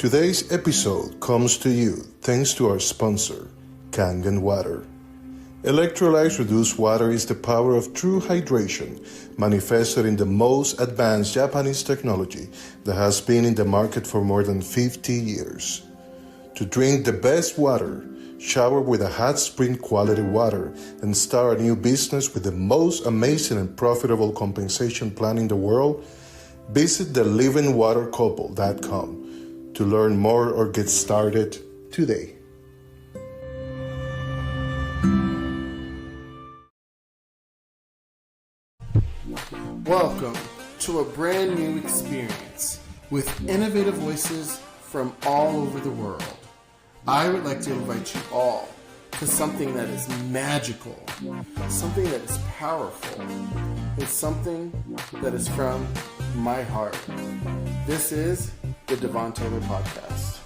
Today's episode comes to you thanks to our sponsor, Kangen Water. Electrolyte-reduced water is the power of true hydration, manifested in the most advanced Japanese technology that has been in the market for more than 50 years. To drink the best water, shower with a hot spring quality water, and start a new business with the most amazing and profitable compensation plan in the world, visit thelivingwatercouple.com to learn more or get started today. Welcome to a brand new experience with innovative voices from all over the world. I would like to invite you all to something that is magical, something that is powerful, and something that is from my heart. This is the Devon Taylor Podcast.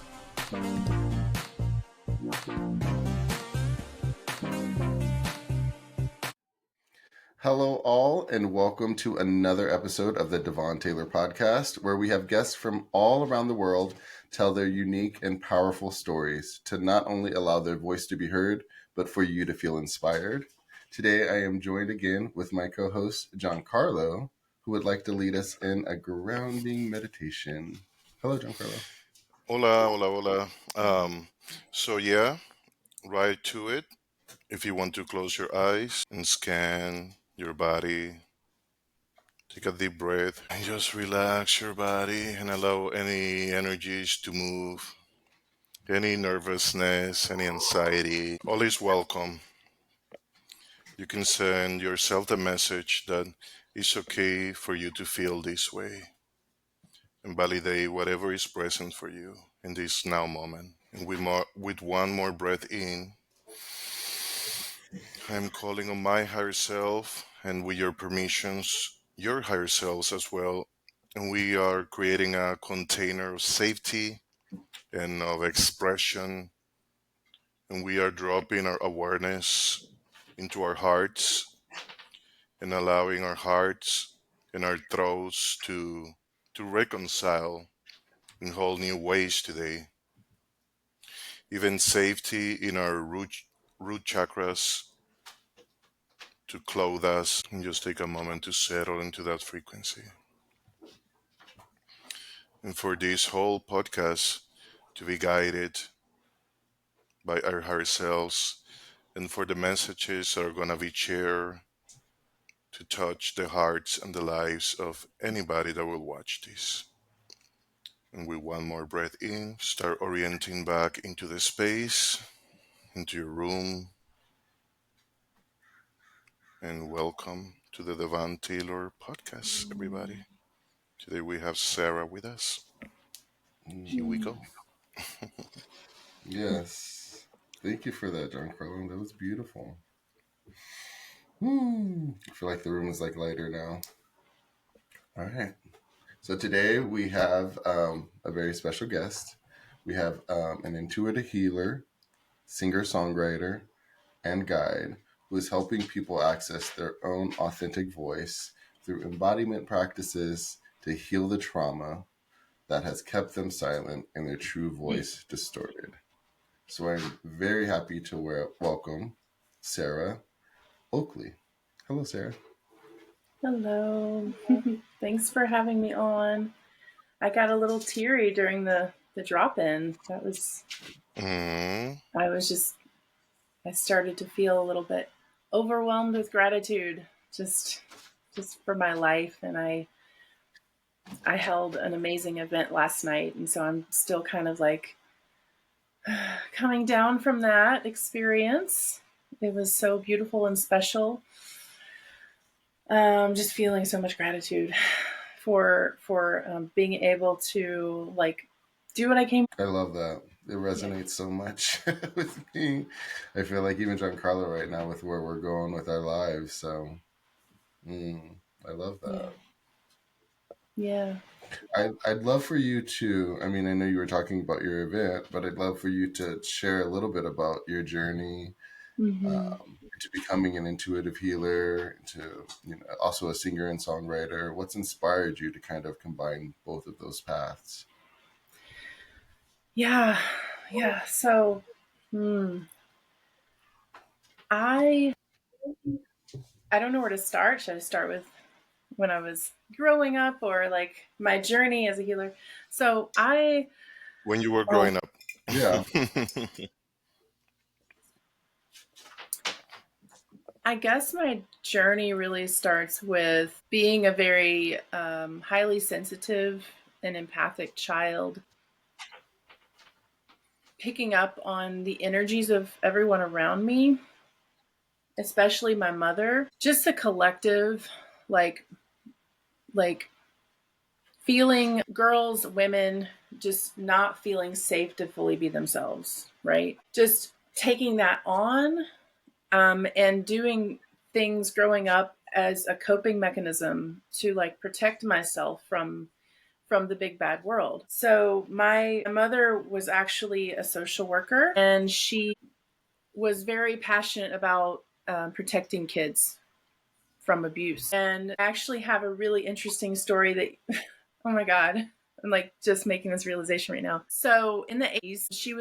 Hello all, and welcome to another episode of the Devon Taylor Podcast, where we have guests from all around the world tell their unique and powerful stories to not only allow their voice to be heard, but for you to feel inspired. Today, I am joined again with my co-host, Giancarlo, who would like to lead us in a grounding meditation. Hello, Giancarlo. Hola. Right to it. If you want to close your eyes and scan your body, take a deep breath and just relax your body and allow any energies to move, any nervousness, any anxiety. All is welcome. You can send yourself the message that it's okay for you to feel this way and validate whatever is present for you in this now moment. And with one more breath in, I'm calling on my higher self, and with your permissions, your higher selves as well. And we are creating a container of safety and of expression. And we are dropping our awareness into our hearts and allowing our hearts and our throats to reconcile in whole new ways today. Even safety in our root chakras to clothe us, and just take a moment to settle into that frequency. And for this whole podcast to be guided by our higher selves, and for the messages that are going to be shared to touch the hearts and the lives of anybody that will watch this. And with one more breath in, start orienting back into the space, into your room, and welcome to the Devon Taylor Podcast, everybody. Today we have Sara with us. Here we go. Yes. Thank you for that, Giancarlo. That was beautiful. I feel like the room is like lighter now. All right. So today we have a very special guest. We have an intuitive healer, singer-songwriter, and guide who is helping people access their own authentic voice through embodiment practices to heal the trauma that has kept them silent and their true voice distorted. So I'm very happy to welcome Sara Oakley. Hello, Sara. Hello. Thanks for having me on. I got a little teary during the drop-in. That was, I started to feel a little bit overwhelmed with gratitude just for my life. And I held an amazing event last night. And so I'm still kind of like coming down from that experience. It was so beautiful and special. Just feeling so much gratitude for being able to like do what I came. I love that. It resonates so much with me. I feel like even Giancarlo right now with where we're going with our lives. So I love that. Yeah. I'd love for you to, I mean, I know you were talking about your event, but I'd love for you to share a little bit about your journey to becoming an intuitive healer, to also a singer and songwriter. What's inspired you to kind of combine both of those paths? Yeah. Yeah. So, I don't know where to start. Should I start with when I was growing up or like my journey as a healer? So When you were oh, growing up. Yeah. I guess my journey really starts with being a very highly sensitive and empathic child, picking up on the energies of everyone around me, especially my mother, just a collective, like, like feeling girls, women, just not feeling safe to fully be themselves, right? Just taking that on and doing things growing up as a coping mechanism to like protect myself from the big bad world. So my mother was actually a social worker, and she was very passionate about protecting kids from abuse. And I actually have a really interesting story that, oh my God, I'm like just making this realization right now. So in the 80s, she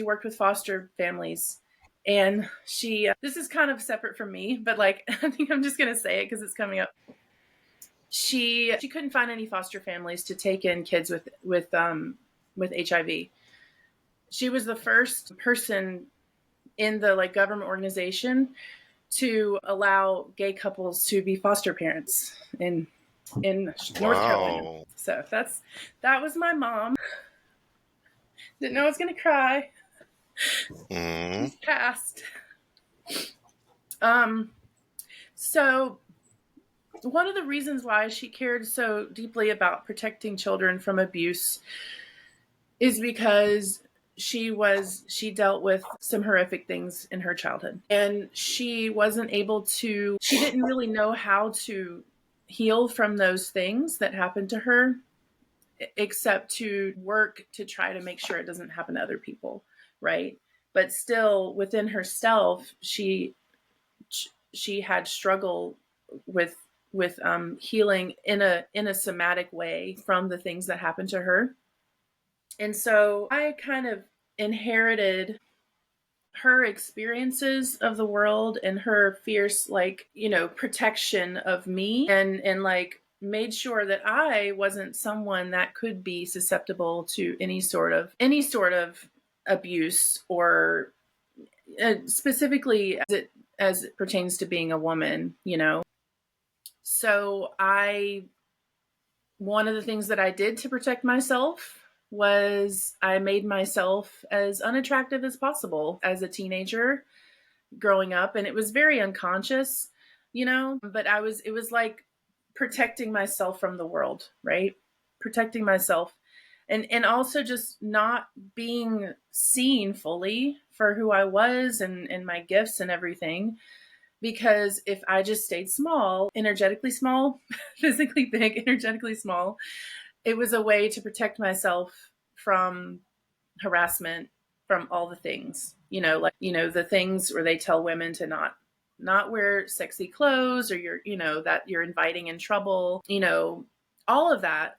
worked with foster families. And this is kind of separate from me, but like, I think I'm just going to say it because it's coming up. She couldn't find any foster families to take in kids with HIV. She was the first person in the like government organization to allow gay couples to be foster parents in North Carolina. Wow. So that was my mom. Didn't know I was gonna cry. Mm. She's passed. So one of the reasons why she cared so deeply about protecting children from abuse is because she dealt with some horrific things in her childhood, and she didn't really know how to heal from those things that happened to her, except to work to try to make sure it doesn't happen to other people, right? But still within herself, she had struggle with healing in a somatic way from the things that happened to her. And so I kind of inherited her experiences of the world and her fierce, like, protection of me, and like made sure that I wasn't someone that could be susceptible to any sort of abuse, or specifically as it pertains to being a woman. So one of the things that I did to protect myself was I made myself as unattractive as possible as a teenager growing up. And it was very unconscious, but it was like protecting myself from the world, right? Protecting myself. And also just not being seen fully for who I was, and my gifts and everything. Because if I just stayed small, energetically small, physically big, energetically small, it was a way to protect myself from harassment, from all the things, the things where they tell women to not wear sexy clothes, or that you're inviting in trouble, all of that,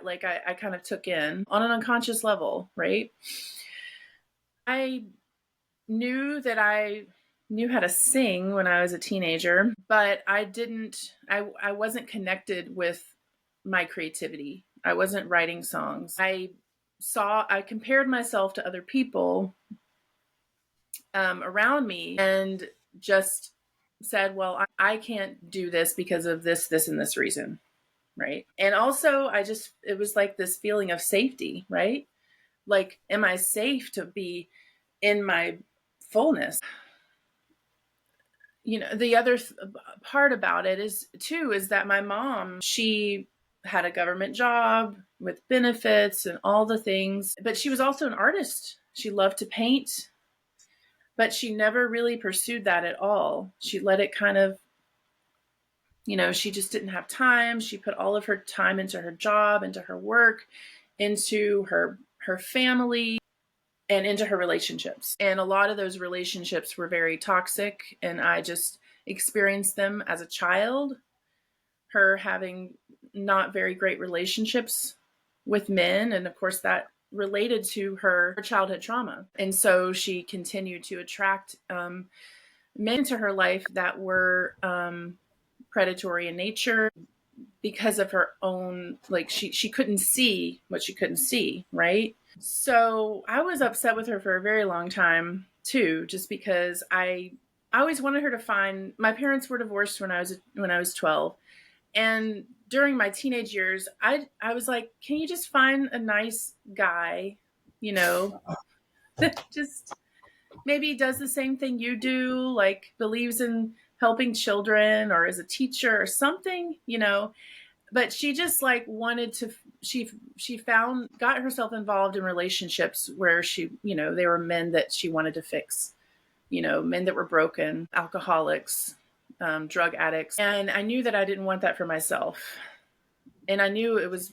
like I kind of took in on an unconscious level, right? I knew how to sing when I was a teenager, but I wasn't connected with my creativity. I wasn't writing songs. I compared myself to other people around me, and just said, well, I can't do this because of this, and this reason. Right. And also it was like this feeling of safety, right? Like, am I safe to be in my fullness? The other part about it is that my mom, she had a government job with benefits and all the things, but she was also an artist. She loved to paint, but she never really pursued that at all. She let it kind of, she just didn't have time. She put all of her time into her job, into her work, into her family, and into her relationships. And a lot of those relationships were very toxic, and I just experienced them as a child. Her having not very great relationships with men, and of course that related to her childhood trauma. And so she continued to attract men into her life that were predatory in nature because of her own, like she couldn't see what she couldn't see, right? So I was upset with her for a very long time too, just because I always wanted her to find. My parents were divorced when I was 12, and during my teenage years, I was like, can you just find a nice guy, that just maybe does the same thing you do, like believes in helping children or is a teacher or something, But she just like wanted to. She got herself involved in relationships where they were men that she wanted to fix, men that were broken, alcoholics, drug addicts. And I knew that I didn't want that for myself. And I knew it was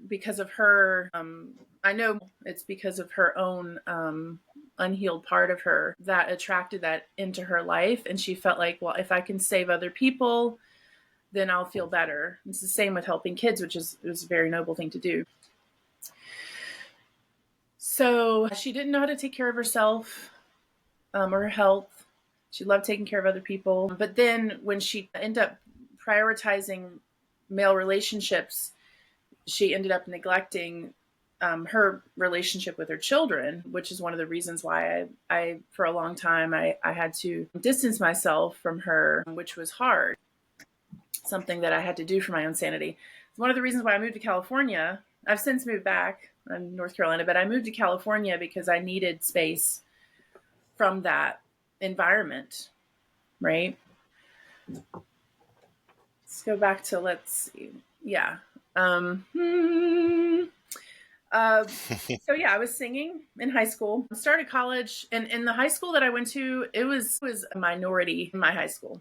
because of her. I know it's because of her own unhealed part of her that attracted that into her life. And she felt like, well, if I can save other people, then I'll feel better. It's the same with helping kids, which is a very noble thing to do. So she didn't know how to take care of herself or her health. She loved taking care of other people. But then when she ended up prioritizing male relationships, she ended up neglecting her relationship with her children, which is one of the reasons why I for a long time, I had to distance myself from her, which was hard. Something that I had to do for my own sanity. It's one of the reasons why I moved to California. I've since moved back in North Carolina, but I moved to California because I needed space from that environment, right? Let's go back to, let's see. Yeah. So yeah, I was singing in high school, started college, and in the high school that I went to, it was a minority in my high school.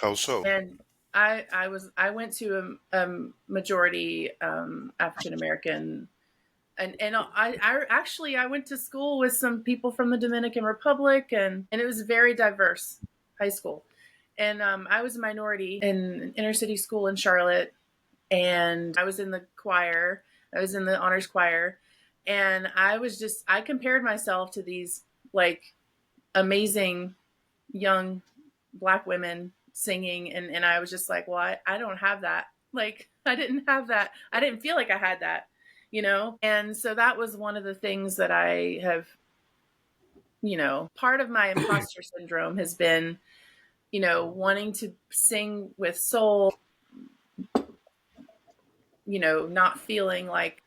How so? And I went to a majority African American, and I went to school with some people from the Dominican Republic, and it was a very diverse high school. And I was a minority in an inner city school in Charlotte, and I was in the choir. I was in the honors choir, and I compared myself to these like amazing young Black women singing, and I was just like, well, I don't have that. Like, I didn't have that. I didn't feel like I had that, And so that was one of the things that I have, part of my imposter syndrome has been, wanting to sing with soul, not feeling like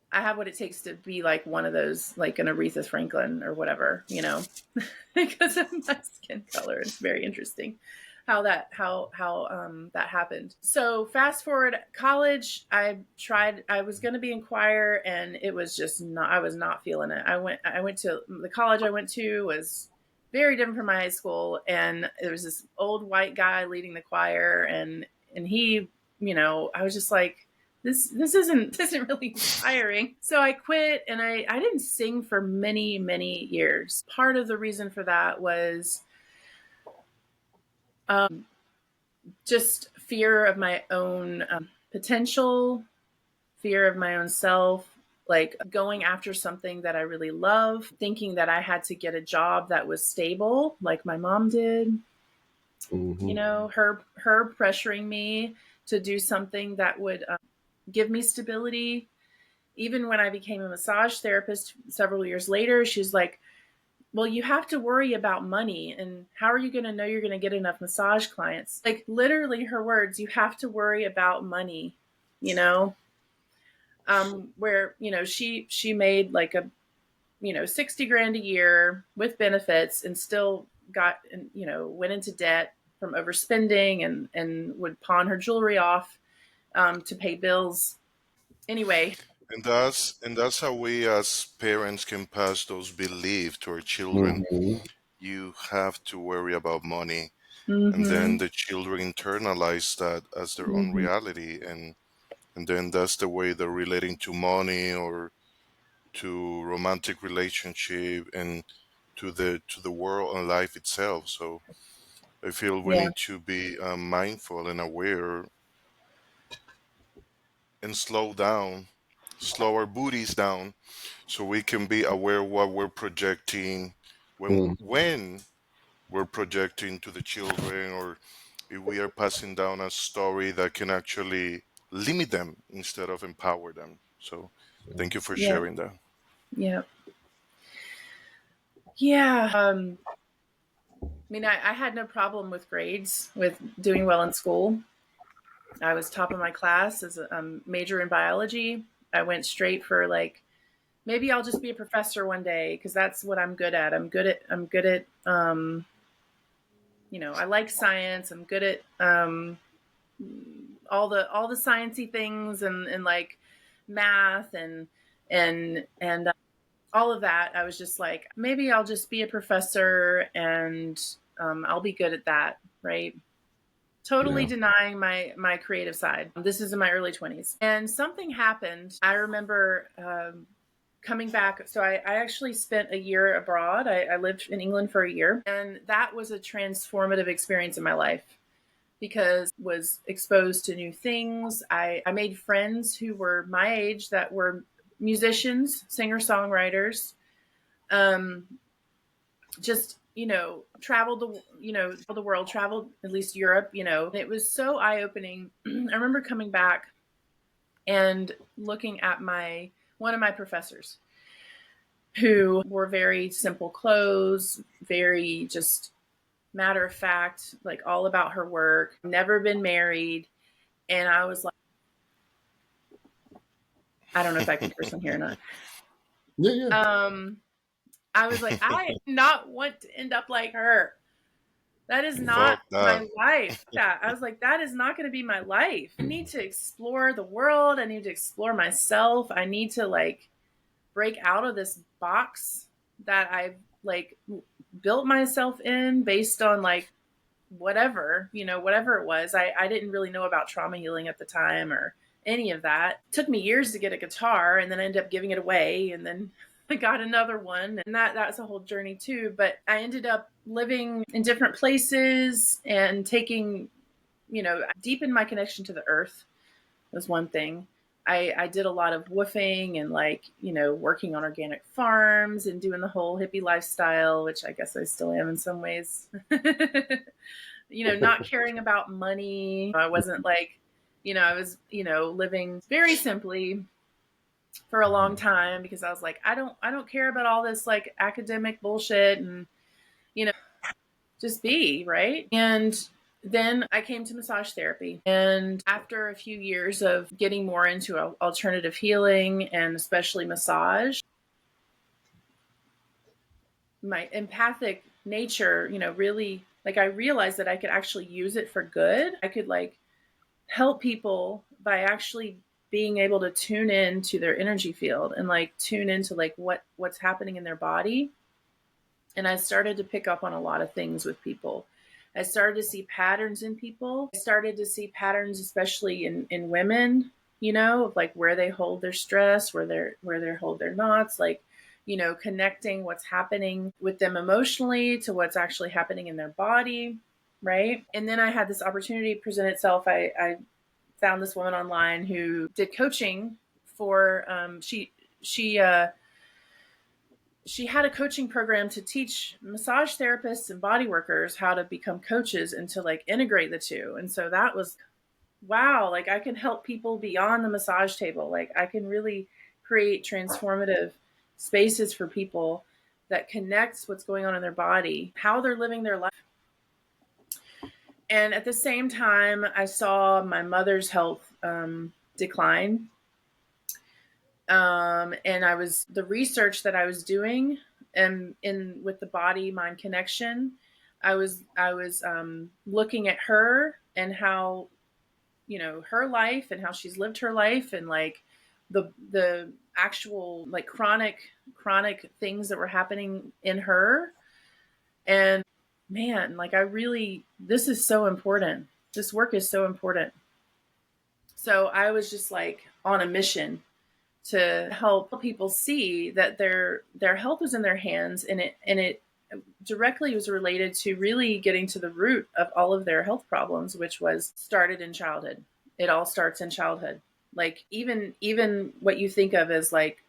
I have what it takes to be like one of those, like an Aretha Franklin or whatever, because of my skin color. It's very interesting how that happened. So fast forward college, I was going to be in choir, and it was just not, I was not feeling it. I went to the college I went to was very different from my high school. And there was this old white guy leading the choir, and he, I was just like, this isn't really inspiring. So I quit, and I didn't sing for many, many years. Part of the reason for that was just fear of my own potential, fear of my own self, like going after something that I really love, thinking that I had to get a job that was stable, like my mom did. Mm-hmm. Her pressuring me to do something that would give me stability. Even when I became a massage therapist several years later, she's like, well, you have to worry about money, and how are you going to know you're going to get enough massage clients? Like, literally her words, you have to worry about money, where, she made like a, 60 grand a year with benefits, and still got, went into debt from overspending, and would pawn her jewelry off to pay bills. Anyway. And that's how we as parents can pass those beliefs to our children. Mm-hmm. You have to worry about money. Mm-hmm. And then the children internalize that as their own reality, and then that's the way they're relating to money or to romantic relationship and to the world and life itself. So I feel we need to be mindful and aware and slow our booties down, so we can be aware of what we're projecting when we're projecting to the children, or if we are passing down a story that can actually limit them instead of empower them. So thank you for Yeah. sharing that. Yeah. Yeah. I mean, I had no problem with grades, with doing well in school. I was top of my class as a major in biology. I went straight for like, maybe I'll just be a professor one day because that's what I'm good at. I'm good at, I like science. I'm good at all the sciencey things and like math and all of that. I was just like, maybe I'll just be a professor and I'll be good at that, right? Totally denying my creative side. This is in my early 20s, and something happened. I remember coming back. So I actually spent a year abroad. I lived in England for a year, and that was a transformative experience in my life because I was exposed to new things. I made friends who were my age that were musicians, singer-songwriters. Just traveled the world, traveled at least Europe. It was so eye-opening. I remember coming back and looking at one of my professors who wore very simple clothes, very just matter of fact, like all about her work, never been married. And I was like, I don't know if I can curse on here or not. I was like, I do not want to end up like her. That is not Fuck that. my life. Yeah, I was like, that is not going to be my life. I need to explore the world. I need to explore myself. I need to like break out of this box that I've like built myself in based on like whatever it was. I didn't really know about trauma healing at the time or any of that. It took me years to get a guitar, and then I ended up giving it away, and then I got another one, and that's a whole journey too. But I ended up living in different places and taking, deepen my connection to the earth was one thing. I did a lot of woofing and like, working on organic farms and doing the whole hippie lifestyle, which I guess I still am in some ways. Not caring about money. I wasn't like, I was, living very simply for a long time because I was like, I don't care about all this like academic bullshit and, just be, right? And then I came to massage therapy. And after a few years of getting more into alternative healing and especially massage, my empathic nature, really like I realized that I could actually use it for good. I could like help people by actually being able to tune in to their energy field and like tune into like what's happening in their body. And I started to pick up on a lot of things with people. I started to see patterns in people. I started to see patterns, especially in women, of like where they hold their stress, where they hold their knots, like, connecting what's happening with them emotionally to what's actually happening in their body. Right. And then I had this opportunity present itself. I found this woman online who did coaching for, she had a coaching program to teach massage therapists and body workers how to become coaches and to like integrate the two. And so that was, wow, like I can help people beyond the massage table. Like I can really create transformative spaces for people that connects what's going on in their body, how they're living their life. And at the same time, I saw my mother's health decline. And the research that I was doing in with the body mind connection, I was looking at her and how, her life and how she's lived her life and like the actual like chronic things that were happening in her. And man, like this is so important. This work is so important. So I was just like on a mission to help people see that their health was in their hands, and it directly was related to really getting to the root of all of their health problems, which was started in childhood. It all starts in childhood, Like even what you think of as like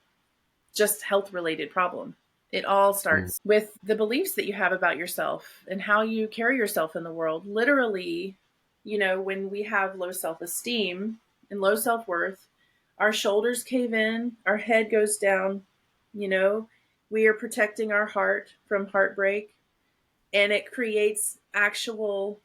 just health related problem. It all starts with the beliefs that you have about yourself and how you carry yourself in the world. Literally, when we have low self-esteem and low self-worth, our shoulders cave in, our head goes down, we are protecting our heart from heartbreak, and it creates actual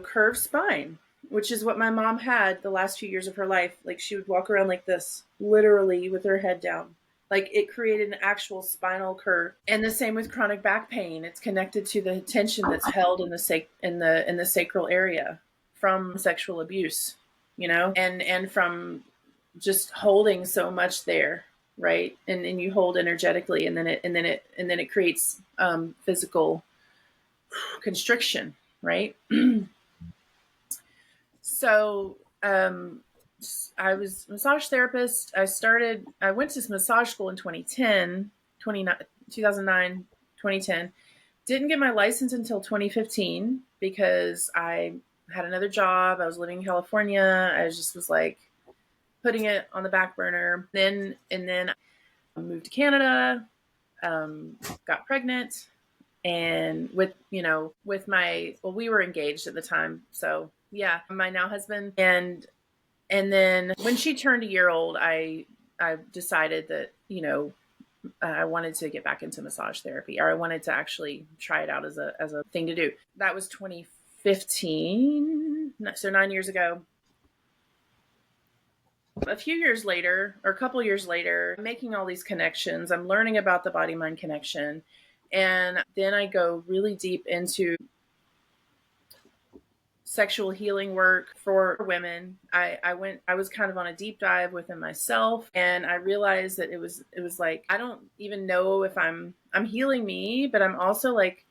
curved spine, which is what my mom had the last few years of her life. Like she would walk around like this, literally with her head down. Like it created an actual spinal curve. And the same with chronic back pain. It's connected to the tension that's held in the sacral area from sexual abuse, and from just holding so much there, right? And you hold energetically, and then it creates physical constriction, right? So I was a massage therapist. I went to massage school in 2009, 2010. Didn't get my license until 2015 because I had another job. I was living in California. I just was like putting it on the back burner. Then I moved to Canada, got pregnant, and with we were engaged at the time. So yeah, my now husband. And then when she turned a year old, I decided that, I wanted to get back into massage therapy, or I wanted to actually try it out as a thing to do. That was 2015. So 9 years ago. A few years later, or a couple years later, I'm making all these connections. I'm learning about the body-mind connection. And then I go really deep into sexual healing work for women. I was kind of on a deep dive within myself, and I realized that it was like, I don't even know if I'm healing me, but I'm also like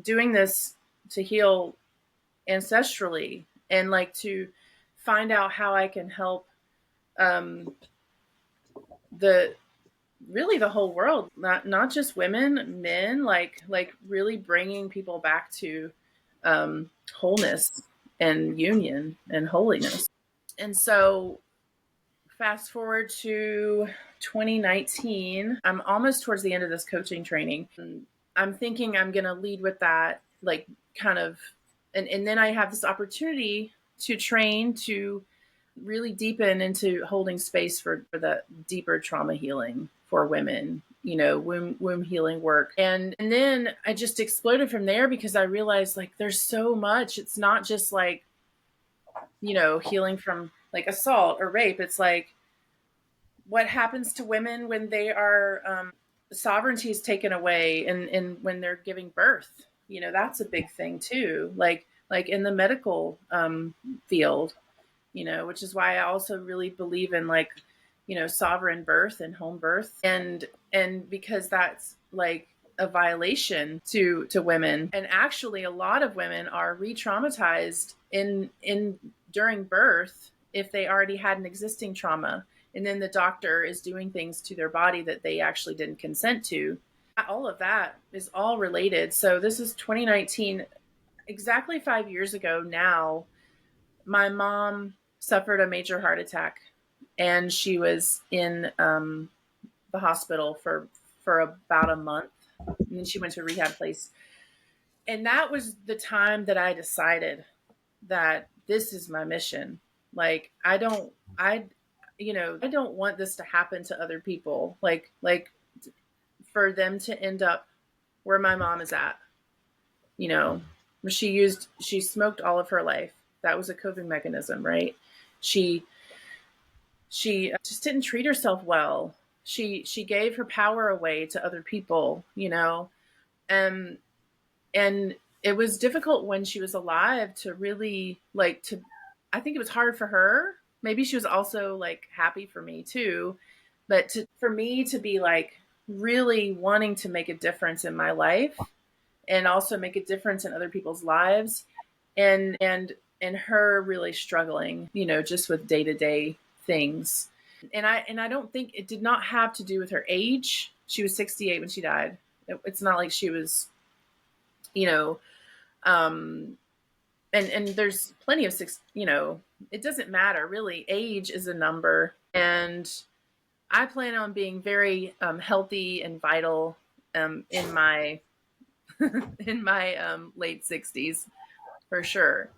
doing this to heal ancestrally, and like to find out how I can help the whole world, not just women, men, like really bringing people back to wholeness and union and holiness. And so fast forward to 2019, I'm almost towards the end of this coaching training. I'm thinking I'm going to lead with that, like kind of, and then I have this opportunity to train to really deepen into holding space for the deeper trauma healing for women, womb healing work. And then I just exploded from there, because I realized like there's so much. It's not just like, healing from like assault or rape. It's like what happens to women when they are sovereignty is taken away, and when they're giving birth. That's a big thing too. Like in the medical field, which is why I also really believe in like, sovereign birth and home birth, and because that's like a violation to women. And actually a lot of women are re-traumatized in during birth if they already had an existing trauma, and then the doctor is doing things to their body that they actually didn't consent to. All of that is all related. So this is 2019, exactly 5 years ago now. My mom suffered a major heart attack, and she was in the hospital for about a month, and then she went to a rehab place. And that was the time that I decided that this is my mission. Like I don't want this to happen to other people, like for them to end up where my mom is at. She smoked all of her life. That was a coping mechanism, right? She just didn't treat herself well. She gave her power away to other people, and it was difficult when she was alive to really I think it was hard for her. Maybe she was also like happy for me too, but for me to be like really wanting to make a difference in my life, and also make a difference in other people's lives, and her really struggling, just with day-to-day things. And I don't think it did not have to do with her age. She was 68 when she died. It's not like she was, and there's plenty of it doesn't matter really. Age is a number, and I plan on being very healthy and vital in my in my late 60s for sure.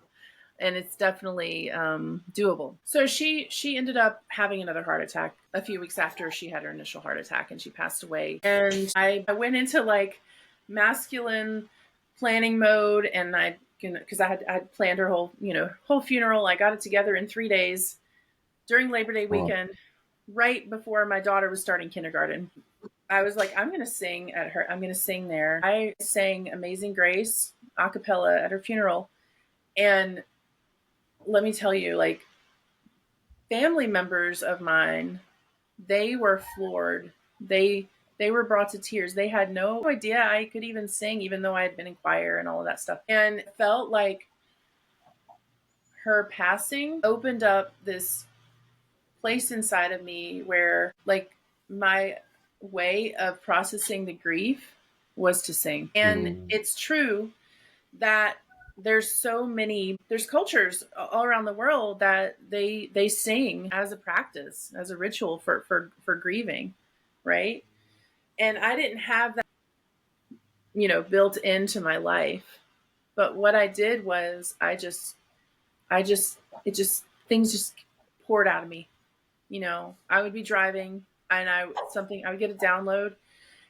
And it's definitely doable. So she ended up having another heart attack a few weeks after she had her initial heart attack, and she passed away. And I went into like masculine planning mode, and because I had planned her whole funeral. I got it together in 3 days during Labor Day weekend, right before my daughter was starting kindergarten. I was like, I'm going to sing at her. I'm going to sing there. I sang Amazing Grace a cappella at her funeral. And let me tell you, like, family members of mine, they were floored. They were brought to tears. They had no idea I could even sing, even though I had been in choir and all of that stuff. And it felt like her passing opened up this place inside of me where, like, my way of processing the grief was to sing. And it's true that there's cultures all around the world that they sing as a practice, as a ritual for grieving, right? And I didn't have that built into my life. But what I did was things just poured out of me. I would be driving, and I would get a download,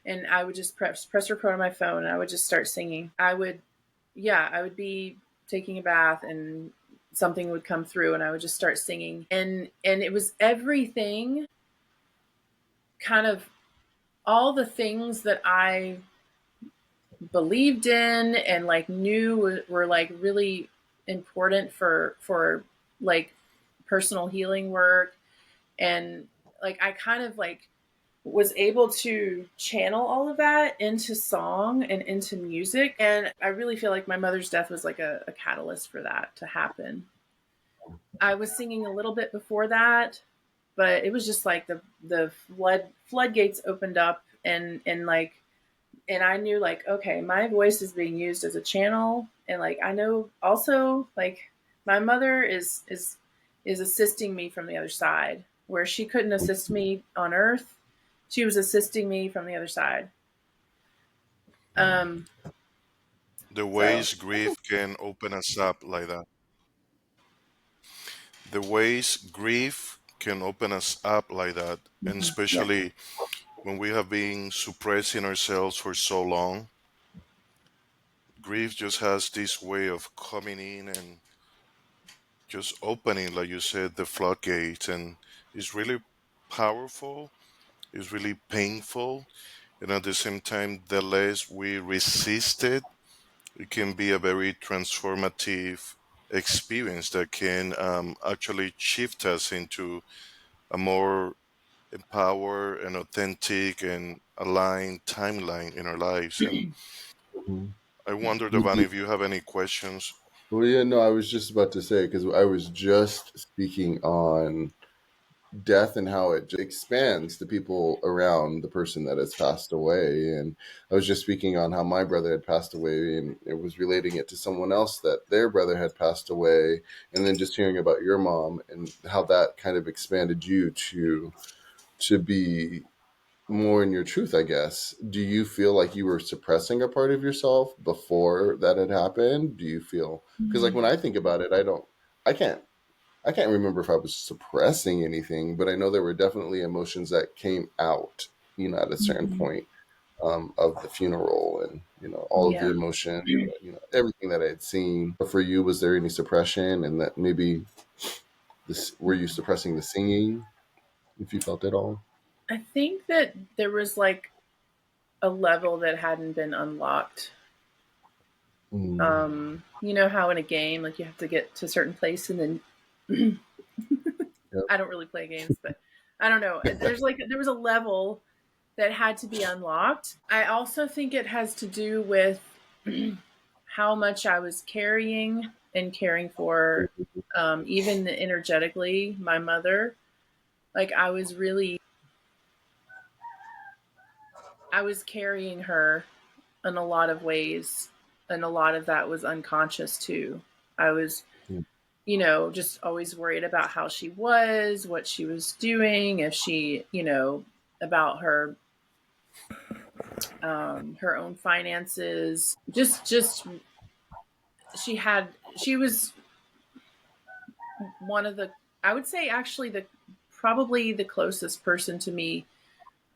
and I would just press record on my phone, and I would just start singing. I would be taking a bath, and something would come through, and I would just start singing. And it was everything, kind of all the things that I believed in and like knew were like really important for like personal healing work. And like I kind of like was able to channel all of that into song and into music. And I really feel like my mother's death was like a catalyst for that to happen. I was singing a little bit before that, but it was just like the floodgates opened up, and I knew, like, okay, my voice is being used as a channel. And like I know also, like, my mother is assisting me from the other side, where she couldn't assist me on earth. She was assisting me from the other side. The So ways grief can open us up like that. The ways grief can open us up like that, and yeah. especially when we have been suppressing ourselves for so long, grief just has this way of coming in and just opening, like you said, the floodgates, and it's really powerful. It's really painful, and at the same time, the less we resist it, it can be a very transformative experience that can actually shift us into a more empowered and authentic and aligned timeline in our lives. And I wonder, Devon, if you have any questions. Well, yeah, no, I was just about to say, because I was just speaking on death and how it just expands the people around the person that has passed away. And I was just speaking on how my brother had passed away, and it was relating it to someone else that their brother had passed away. And then just hearing about your mom and how that kind of expanded you to be more in your truth, I guess. Do you feel like you were suppressing a part of yourself before that had happened? Do you feel, because like when I think about it, I can't I can't remember if I was suppressing anything, but I know there were definitely emotions that came out, at a certain point of the funeral, and all of the Yeah. emotion, everything that I had seen. But for you, was there any suppression, and that maybe this were you suppressing the singing, if you felt at all? I think that there was like a level that hadn't been unlocked. Mm. You know how in a game, like, you have to get to a certain place, and then Yep. I don't really play games, but I don't know. There was a level that had to be unlocked. I also think it has to do with how much I was carrying and caring for, even energetically, my mother. Like, I was carrying her in a lot of ways, and a lot of that was unconscious too. I was, you know, just always worried about how she was, what she was doing, if she, you know, about her own finances. Just she was one of the, I would say actually probably the closest person to me,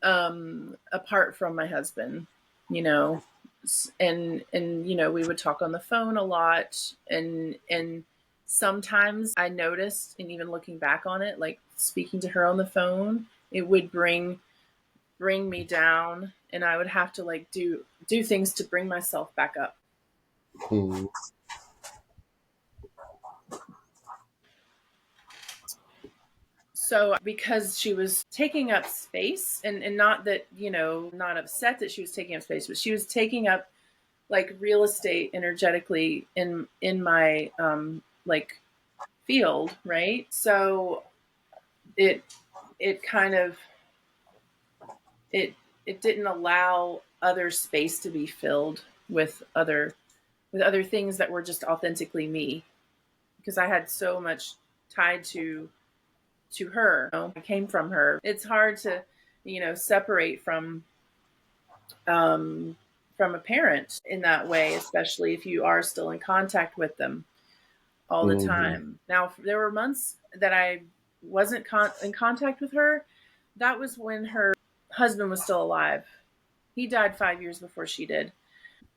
apart from my husband, you know, and, you know, we would talk on the phone a lot, and sometimes I noticed, and even looking back on it, like speaking to her on the phone, it would bring me down, and I would have to like do things to bring myself back up. Mm. So because she was taking up space, and not that, you know, not upset that she was taking up space, but she was taking up like real estate energetically in my like field, right? So it kind of it didn't allow other space to be filled with other things that were just authentically me, because I had so much tied to her. You know, I came from her. It's hard to, you know, separate from a parent in that way, especially if you are still in contact with them all the time. Now, there were months that I wasn't in contact with her. That was when her husband was still alive. He died 5 years before she did.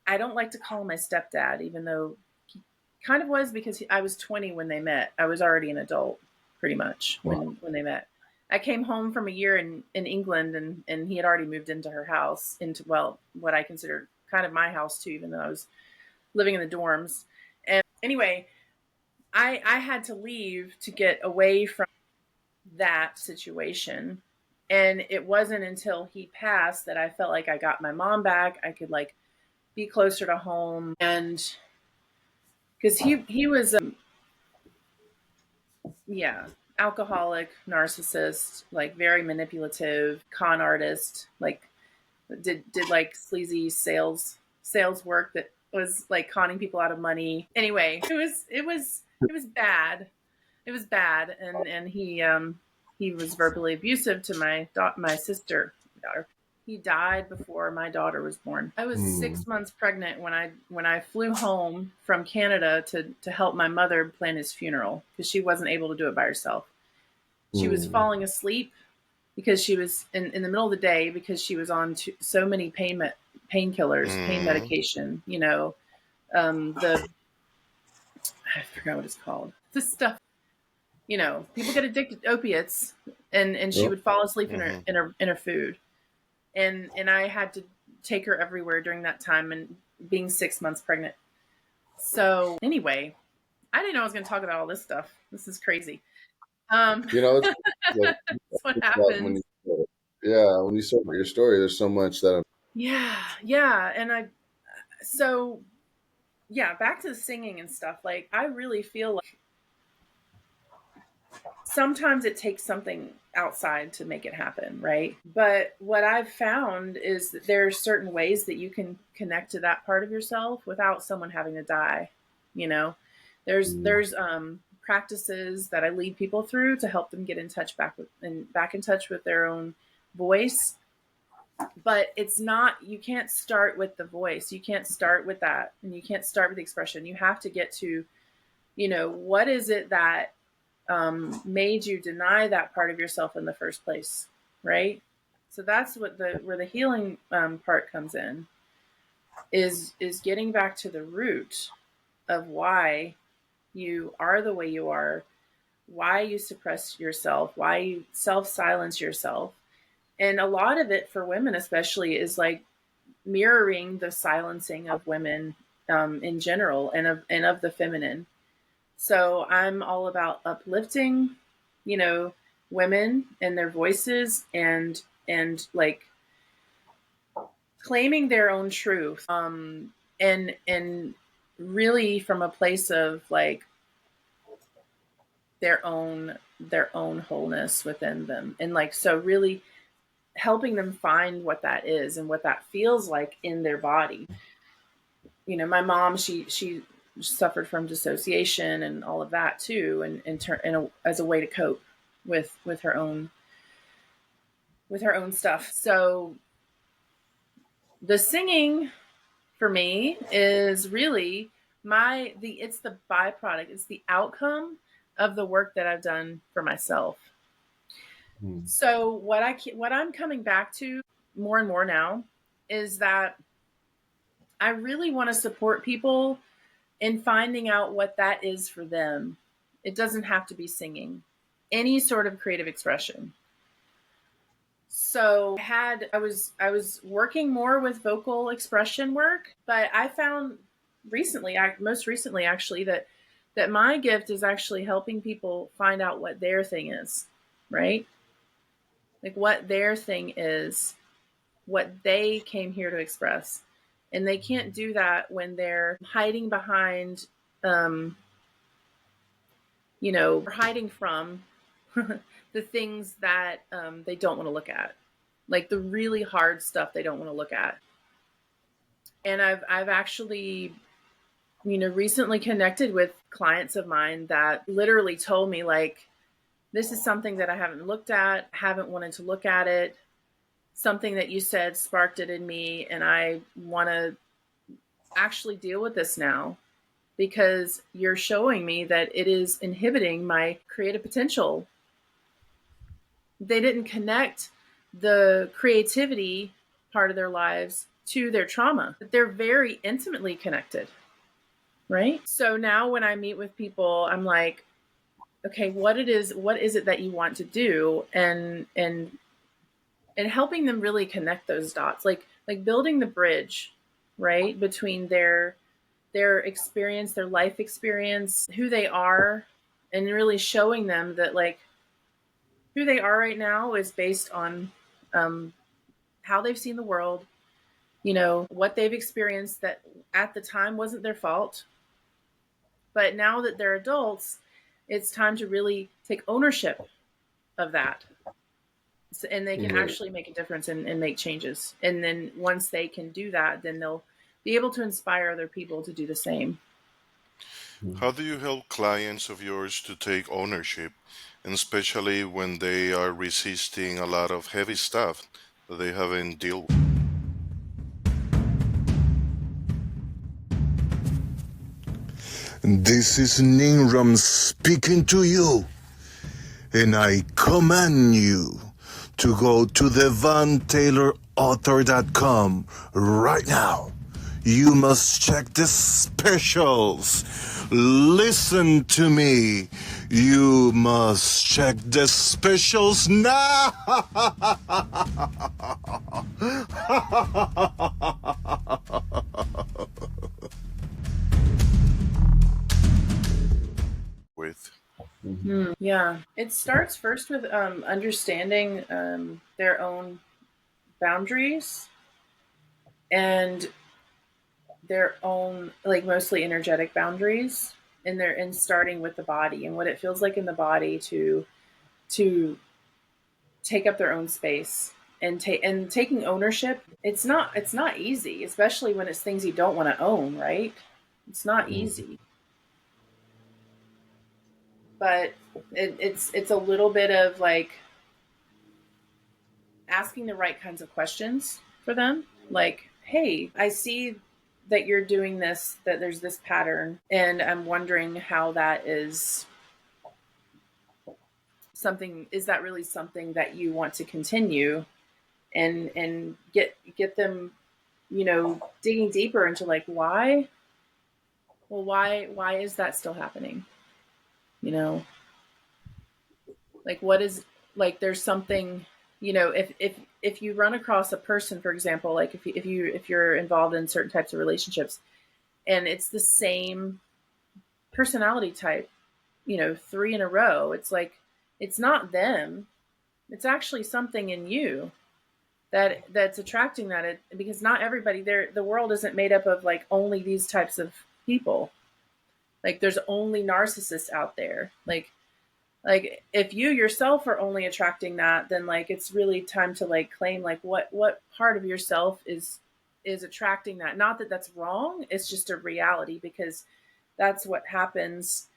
I don't like to call him my stepdad, even though he kind of was, because I was 20 when they met. I was already an adult, pretty much, when they met. I came home from a year in England, and he had already moved into her house, into, well, what I consider kind of my house too, even though I was living in the dorms. And anyway, I had to leave to get away from that situation. And it wasn't until he passed that I felt like I got my mom back. I could like be closer to home. And because he was, yeah, alcoholic, narcissist, like very manipulative, con artist, like did like sleazy sales work that was like conning people out of money. Anyway, it was bad. It was bad, and he was verbally abusive to my sister. He died before my daughter was born. I was 6 months pregnant when I flew home from Canada to help my mother plan his funeral, because she wasn't able to do it by herself. She was falling asleep because she was in the middle of the day, because she was on so many painkillers, pain medication. You know, I forgot what it's called. This stuff. You know, people get addicted to opiates, and she would fall asleep in her food. And I had to take her everywhere during that time, and being 6 months pregnant. So anyway, I didn't know I was going to talk about all this stuff. This is crazy. You know, it's like, That's what when happens. when you start your story, there's so much that. Yeah. And so back to the singing and stuff. Like, I really feel like sometimes it takes something outside to make it happen, right? But what I've found is that there are certain ways that you can connect to that part of yourself without someone having to die. You know, there's practices that I lead people through to help them get in touch back in touch with their own voice. But it's not, you can't start with the voice. You can't start with that, and you can't start with the expression. You have to get to, you know, what is it that made you deny that part of yourself in the first place, right? So that's what where the healing part comes in, is getting back to the root of why you are the way you are, why you suppress yourself, why you self-silence yourself. And a lot of it for women especially is like mirroring the silencing of women in general, and of the feminine. So I'm all about uplifting, you know, women and their voices, and like claiming their own truth, and really from a place of like their own wholeness within them, and like, so really helping them find what that is and what that feels like in their body. You know, my mom, she suffered from dissociation and all of that too, as a way to cope with her own stuff. So the singing for me is really it's the byproduct. It's the outcome of the work that I've done for myself. So what I'm coming back to more and more now is that I really want to support people in finding out what that is for them. It doesn't have to be singing, any sort of creative expression. So I was working more with vocal expression work, but I found most recently actually, that my gift is actually helping people find out what their thing is, right? Like what their thing is, what they came here to express. And they can't do that when they're hiding behind, hiding from the things that they don't want to look at, like the really hard stuff they don't want to look at. And I've actually, recently connected with clients of mine that literally told me, like, this is something that I haven't looked at, haven't wanted to look at it. Something that you said sparked it in me, and I want to actually deal with this now because you're showing me that it is inhibiting my creative potential. They didn't connect the creativity part of their lives to their trauma, but they're very intimately connected, right? So now when I meet with people, I'm like, okay, what is it that you want to do? And helping them really connect those dots, like building the bridge, right, between their experience, their life experience, who they are, and really showing them that, like, who they are right now is based on how they've seen the world, what they've experienced that at the time wasn't their fault. But now that they're adults, it's time to really take ownership of that. And they can actually make a difference and make changes. And then once they can do that, then they'll be able to inspire other people to do the same. How do you help clients of yours to take ownership, and especially when they are resisting a lot of heavy stuff that they haven't dealt with? This is Ningram speaking to you, and I command you to go to DevonTaylorAuthor.com right now. You must check the specials. Listen to me. You must check the specials now. With Yeah, it starts first with understanding their own boundaries and their own, like, mostly energetic boundaries, and starting with the body and what it feels like in the body to take up their own space and taking ownership. It's not easy, especially when it's things you don't want to own, right? It's not easy. But it's a little bit of, like, asking the right kinds of questions for them. Like, hey, I see that you're doing this, that there's this pattern, and I'm wondering how that is that really something that you want to continue, and get them, digging deeper into, like, why is that still happening? Like, what is, like, there's something, if you run across a person, for example, like if you're involved in certain types of relationships and it's the same personality type, 3 in a row, it's like, it's not them. It's actually something in you that's attracting that. Because not everybody there, the world isn't made up of, like, only these types of people. Like, there's only narcissists out there. Like if you yourself are only attracting that, then, like, it's really time to, like, claim, like, what part of yourself is attracting that. Not that that's wrong. It's just a reality, because that's what happens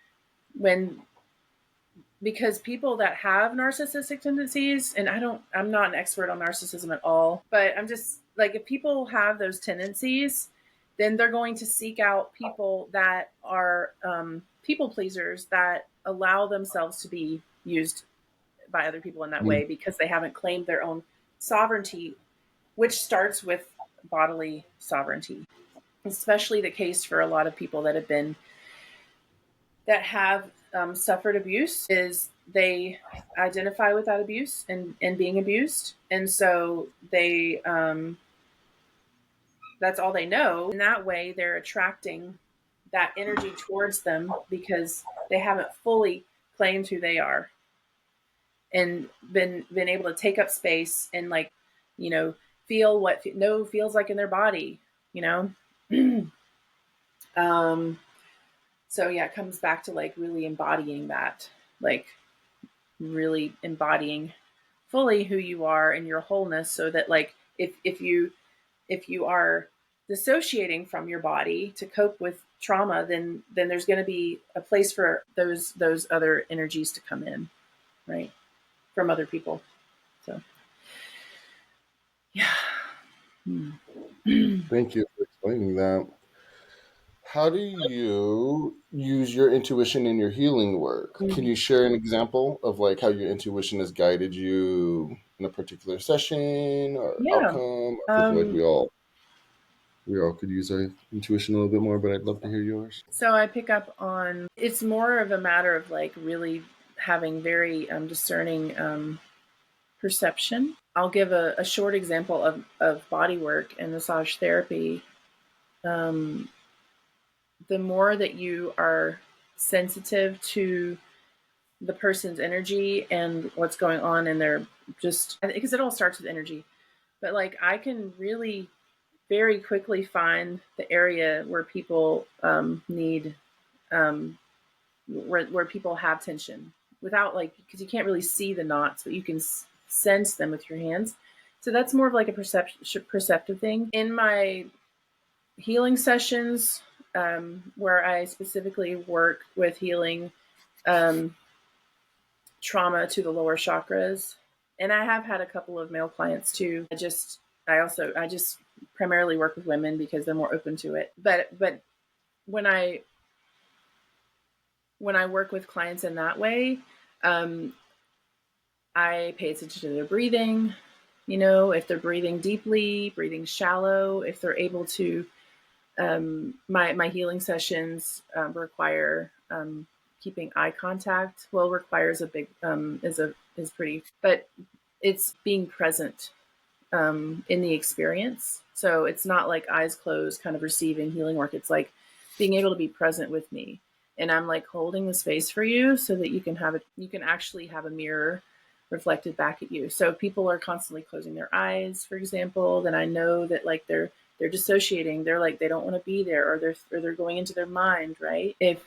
because people that have narcissistic tendencies, and I'm not an expert on narcissism at all, but I'm just like, if people have those tendencies, then they're going to seek out people that are people pleasers, that allow themselves to be used by other people in that way because they haven't claimed their own sovereignty, which starts with bodily sovereignty. Especially the case for a lot of people that have suffered abuse, is they identify with that abuse and being abused. And so they, that's all they know. In that way, they're attracting that energy towards them because they haven't fully claimed who they are and been able to take up space and, like, feel what feels like in their body, so yeah, it comes back to like really embodying that, like really embodying fully who you are and your wholeness, so that, like, if you are dissociating from your body to cope with trauma, then there's going to be a place for those other energies to come in, right, from other people. So yeah. Thank you for explaining that. How do you use your intuition in your healing work? Can you share an example of like how your intuition has guided you in a particular session or Yeah. outcome? I feel like we all could use our intuition a little bit more, but I'd love to hear yours. So I pick up on, it's more of a matter of like really having very discerning perception. I'll give a short example of body work and massage therapy. The more that you are sensitive to the person's energy and what's going on in their, just because it all starts with energy, but like I can really very quickly find the area where people need where people have tension without, like, because you can't really see the knots, but you can sense them with your hands. So that's more of like a perceptive thing. In my healing sessions, where I specifically work with healing trauma to the lower chakras, and I have had a couple of male clients too. I just primarily work with women because they're more open to it. But when I work with clients in that way, I pay attention to their breathing. If they're breathing deeply, breathing shallow, if they're able to. My healing sessions require keeping eye contact. Well, requires a big is pretty, but it's being present in the experience. So it's not like eyes closed, kind of receiving healing work. It's like being able to be present with me, and I'm like holding the space for you so that you can actually have a mirror reflected back at you. So if people are constantly closing their eyes, for example, then I know that like they're dissociating. They're like, they don't want to be there, or they're going into their mind, right? If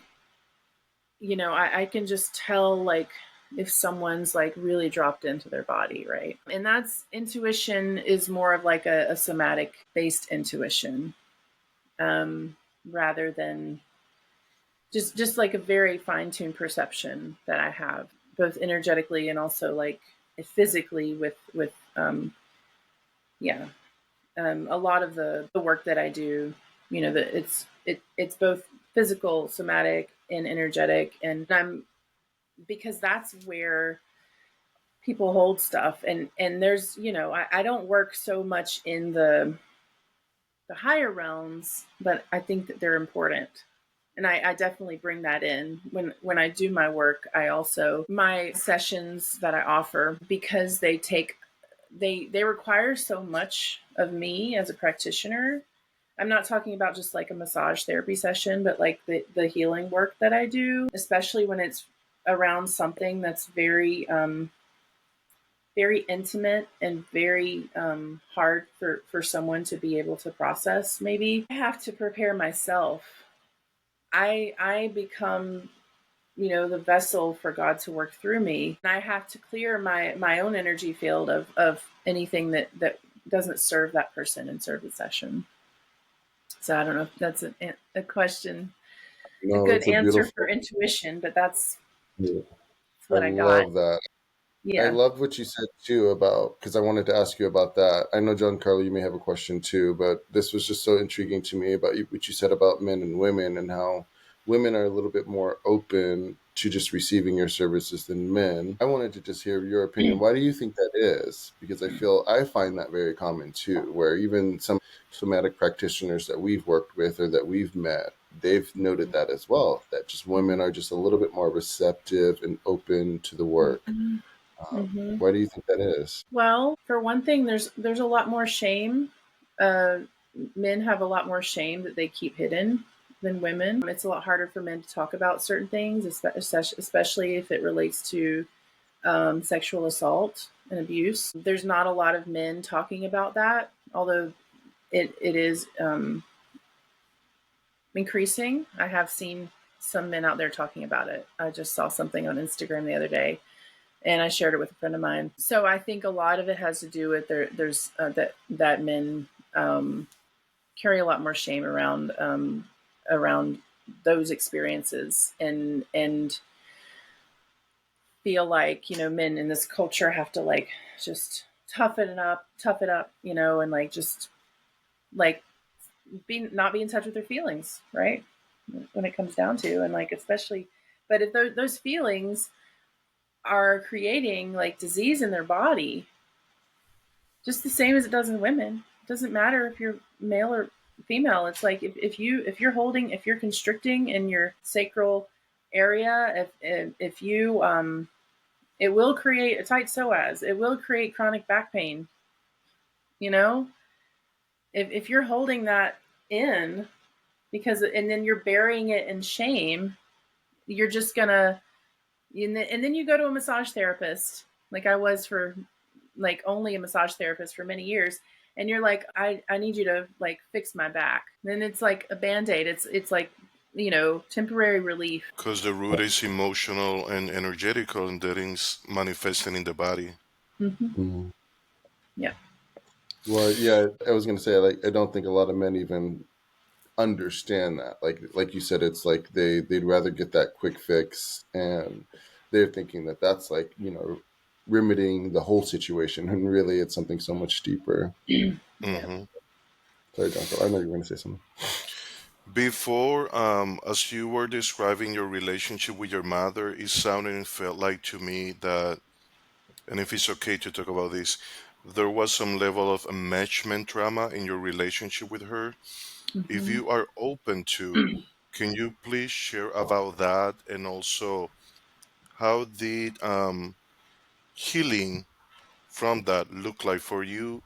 I can just tell, like, if someone's like really dropped into their body, right? And that's intuition is more of like a somatic based intuition, rather than just like a very fine-tuned perception that I have, both energetically and also like physically with a lot of the work that I do, it's both physical, somatic, and energetic, and because that's where people hold stuff, and there's I don't work so much in the higher realms, but I think that they're important. And I definitely bring that in when I do my work. I also, my sessions that I offer, because they require so much of me as a practitioner. I'm not talking about just like a massage therapy session, but like the healing work that I do, especially when it's around something that's very, very intimate and very hard for someone to be able to process. Maybe I have to prepare myself. I become, the vessel for God to work through me. And I have to clear my own energy field of anything that doesn't serve that person and serve the session. So I don't know if that's a question. a No, good that's a answer beautiful. for intuition, but that's Yeah, I what I got. love that. I Yeah. loved what you said too about, because I wanted to ask you about that. I know, Giancarlo, you may have a question too, but this was just so intriguing to me about what you said about men and women, and how women are a little bit more open to just receiving your services than men. I wanted to just hear your opinion. Why do you think that is? Because I find that very common too, where even some somatic practitioners that we've worked with or that we've met, they've noted that as well, that just women are just a little bit more receptive and open to the work. Mm-hmm. Why do you think that is? Well, for one thing, there's a lot more shame. Uh, Men have a lot more shame that they keep hidden than women. It's a lot harder for men to talk about certain things, especially if it relates to sexual assault and abuse. There's not a lot of men talking about that, although it is increasing. I have seen some men out there talking about it. I just saw something on Instagram the other day, and I shared it with a friend of mine. So I think a lot of it has to do with there's that men carry a lot more shame around those experiences, and feel like, men in this culture have to like just tough it up, and like just like not be in touch with their feelings, right? When it comes down to, and like especially, but if those feelings are creating like disease in their body, just the same as it does in women. It doesn't matter if you're male or female. It's like if you're constricting in your sacral area, if you it will create a tight psoas. It will create chronic back pain. You know, if you're holding that in and then you're burying it in shame, you're just gonna, and then you go to a massage therapist, like I was for like only a massage therapist for many years, and you're like, I need you to like fix my back. Then it's like a band-aid. It's like, temporary relief. Because the root is emotional and energetical, and that is manifesting in the body. Mm-hmm. Mm. Yeah. Well, yeah, I was going to say, like, I don't think a lot of men even understand that. Like you said, it's like they'd rather get that quick fix, and they're thinking that that's like, remedying the whole situation, and really it's something so much deeper. Yeah. Hmm. Sorry, Jonathan, I know you were going to say something. Before, as you were describing your relationship with your mother, it sounded and felt like to me that, and if it's okay to talk about this, there was some level of enmeshment trauma in your relationship with her. If Mm-hmm. you are open to, can you please share about that? And also, how did healing from that look like for you?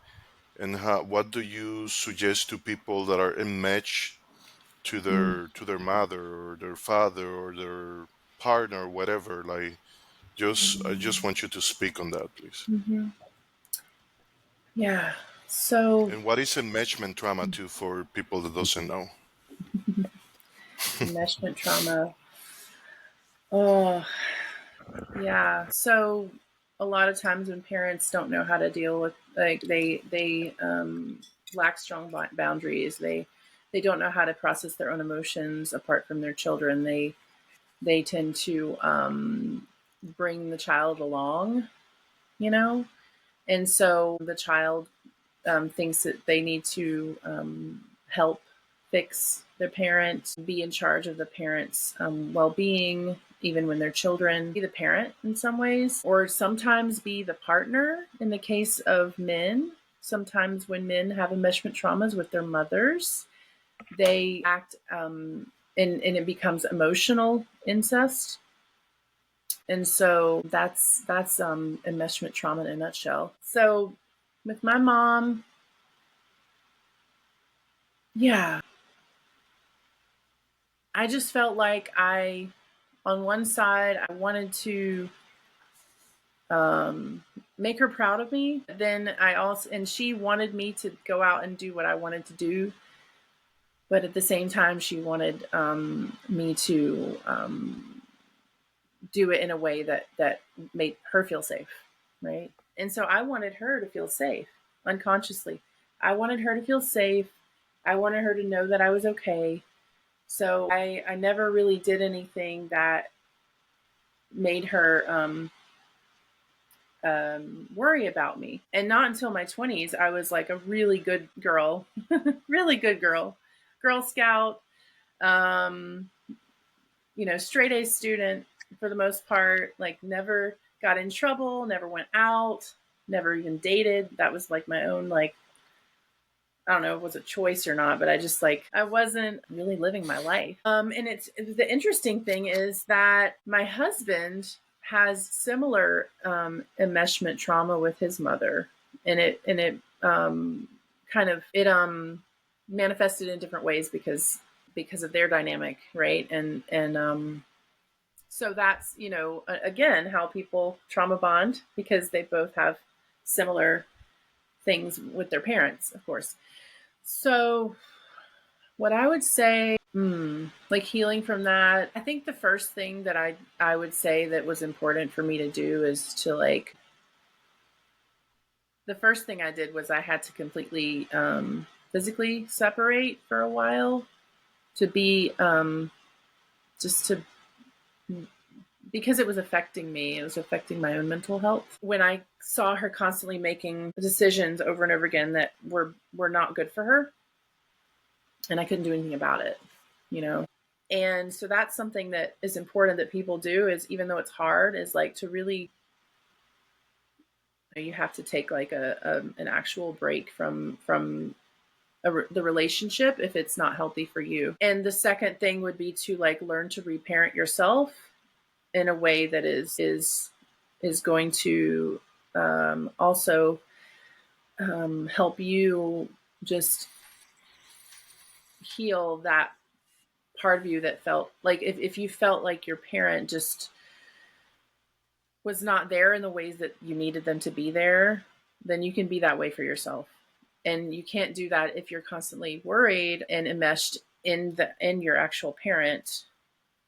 And what do you suggest to people that are enmeshed to their mother or their father or their partner or whatever? Like, I just want you to speak on that, please. Mm-hmm. Yeah. So And what is enmeshment trauma too for people that doesn't know? enmeshment trauma. Oh, yeah. So a lot of times when parents don't know how to deal with, like, they lack strong boundaries. They don't know how to process their own emotions apart from their children. They tend to bring the child along, you know, and so the child thinks that they need to help fix their parent, be in charge of the parent's well-being, even when they're children, be the parent in some ways, or sometimes be the partner in the case of men. Sometimes when men have enmeshment traumas with their mothers, they act and it becomes emotional incest. And so that's enmeshment trauma in a nutshell. So with my mom, yeah, I just felt like on one side, I wanted to make her proud of me. Then and she wanted me to go out and do what I wanted to do. But at the same time, she wanted me to do it in a way that made her feel safe, right? And so I wanted her to feel safe unconsciously. I wanted her to feel safe. I wanted her to know that I was okay. So I never really did anything that made her worry about me. And not until my 20s, I was like a really good girl, really good girl, Girl Scout, um, straight A student for the most part, like never got in trouble, never went out, never even dated. That was like my own, like, I don't know if it was a choice or not, but I wasn't really living my life. And the interesting thing is that my husband has similar enmeshment trauma with his mother, and it manifested in different ways because of their dynamic, right? And so that's again how people trauma bond, because they both have similar things with their parents, of course. So what I would say, like healing from that, I think the first thing that I would say that was important for me to do is to the first thing I did was I had to completely physically separate for a while, to be just to because it was affecting me. It was affecting my own mental health. When I saw her constantly making decisions over and over again that were not good for her, and I couldn't do anything about it, And so that's something that is important that people do, is, even though it's hard, is like to really, you have to take like an actual break from the relationship if it's not healthy for you. And the second thing would be to like learn to reparent yourself in a way that is going to also help you just heal that part of you that felt like, if you felt like your parent just was not there in the ways that you needed them to be there, then you can be that way for yourself. And you can't do that if you're constantly worried and enmeshed in your actual parent.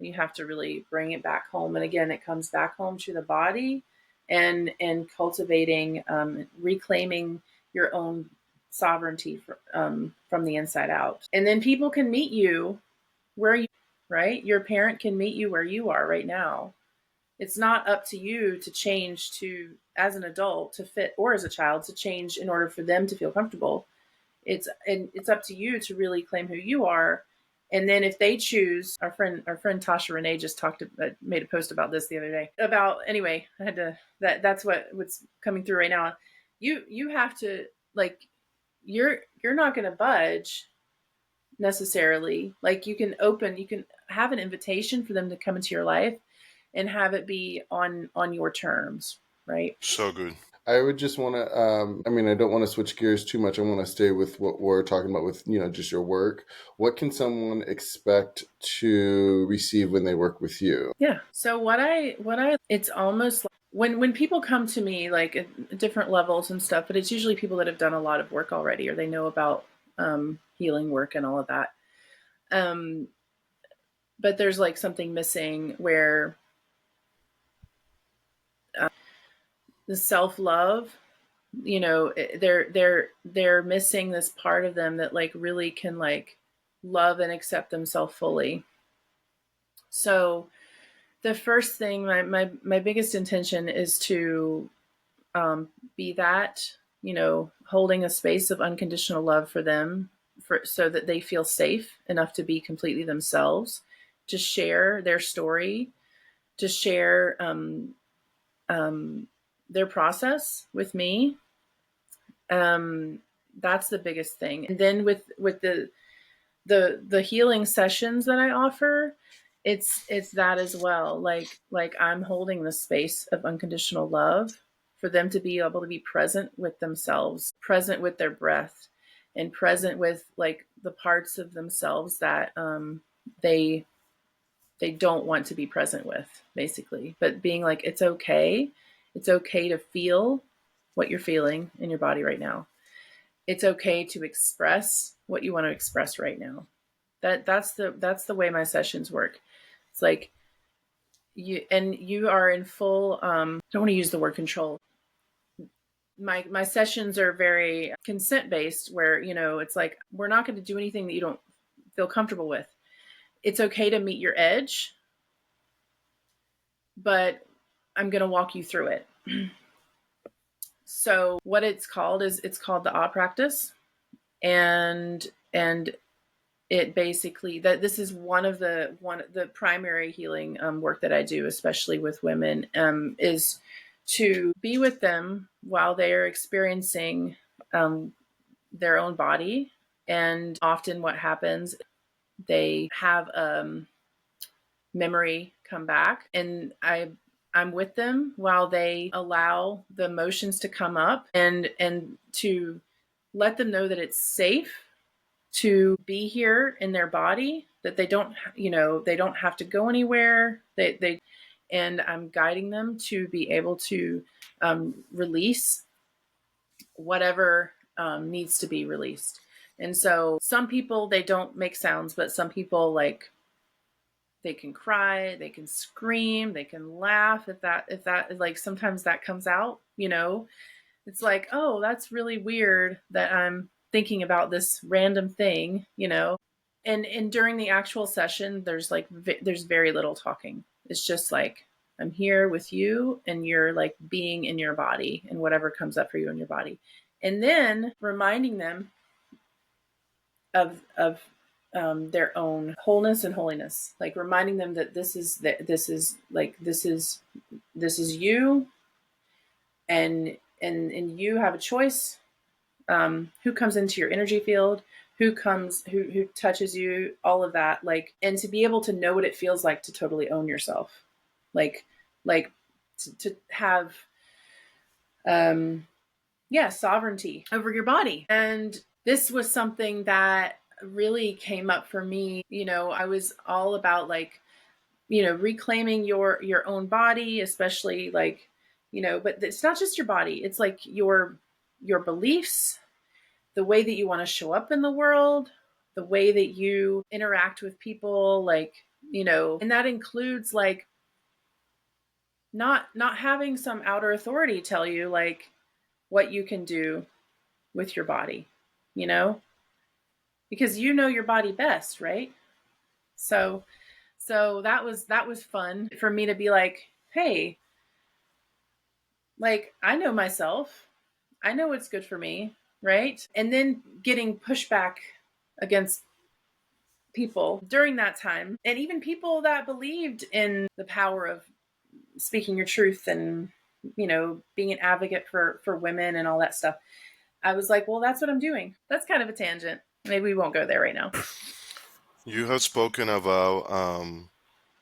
You have to really bring it back home. And again, it comes back home to the body, and cultivating, reclaiming your own sovereignty from the inside out. And then people can meet you where you, right? Your parent can meet you where you are right now. It's not up to you to change as an adult to fit, or as a child to change in order for them to feel comfortable. It's up to you to really claim who you are. And then if they choose, our friend Tasha Renee just made a post about this the other day anyway, I had to, that's what's coming through right now. You have to, like, you're not going to budge necessarily. Like, you can have an invitation for them to come into your life and have it be on your terms, right? So good. I would just want to, I don't want to switch gears too much. I want to stay with what we're talking about with, just your work. What can someone expect to receive when they work with you? Yeah. So it's almost like when people come to me, like at different levels and stuff, but it's usually people that have done a lot of work already, or they know about healing work and all of that. But there's like something missing where the self-love, they're missing this part of them that like really can like love and accept themselves fully. So the first thing, my biggest intention is to be that, holding a space of unconditional love for them, so that they feel safe enough to be completely themselves, to share their story, to share their process with me. That's the biggest thing. And then with the healing sessions that I offer, it's that as well. Like I'm holding the space of unconditional love for them to be able to be present with themselves, present with their breath, and present with like the parts of themselves that they don't want to be present with, basically. But being like, it's okay to feel what you're feeling in your body right now. It's okay to express what you want to express right now. That's the way my sessions work. It's like you are in full, I don't want to use the word control. My sessions are very consent based, where, it's like, we're not going to do anything that you don't feel comfortable with. it's okay to meet your edge, but I'm going to walk you through it. So what it's called the awe practice. And it basically, that this is one of the primary healing work that I do, especially with women, is to be with them while they are experiencing their own body. And often what happens, they have memory come back, and I'm with them while they allow the emotions to come up, and to let them know that it's safe to be here in their body, that they don't have to go anywhere. And I'm guiding them to be able to release whatever needs to be released. And so some people, they don't make sounds, but some people, like, they can cry, they can scream, they can laugh. If that like, sometimes that comes out, it's like, oh, that's really weird that I'm thinking about this random thing, and during the actual session, there's very little talking. It's just like, I'm here with you, and you're like being in your body and whatever comes up for you in your body. And then reminding them of their own wholeness and holiness, like reminding them that this is you, and you have a choice. Who comes into your energy field, who touches you, all of that, like, and to be able to know what it feels like to totally own yourself, like to have sovereignty over your body. And this was something that really came up for me. I was all about, like, reclaiming your own body, especially, like, but it's not just your body. It's like your beliefs, the way that you want to show up in the world, the way that you interact with people, like, and that includes, like, not having some outer authority tell you, like, what you can do with your body, because your body best, right? So that was fun for me to be like, hey, like, I know myself. I know what's good for me, right? And then getting pushback against people during that time, and even people that believed in the power of speaking your truth and, being an advocate for women and all that stuff. I was like, well, that's what I'm doing. That's kind of a tangent. Maybe we won't go there right now. You have spoken about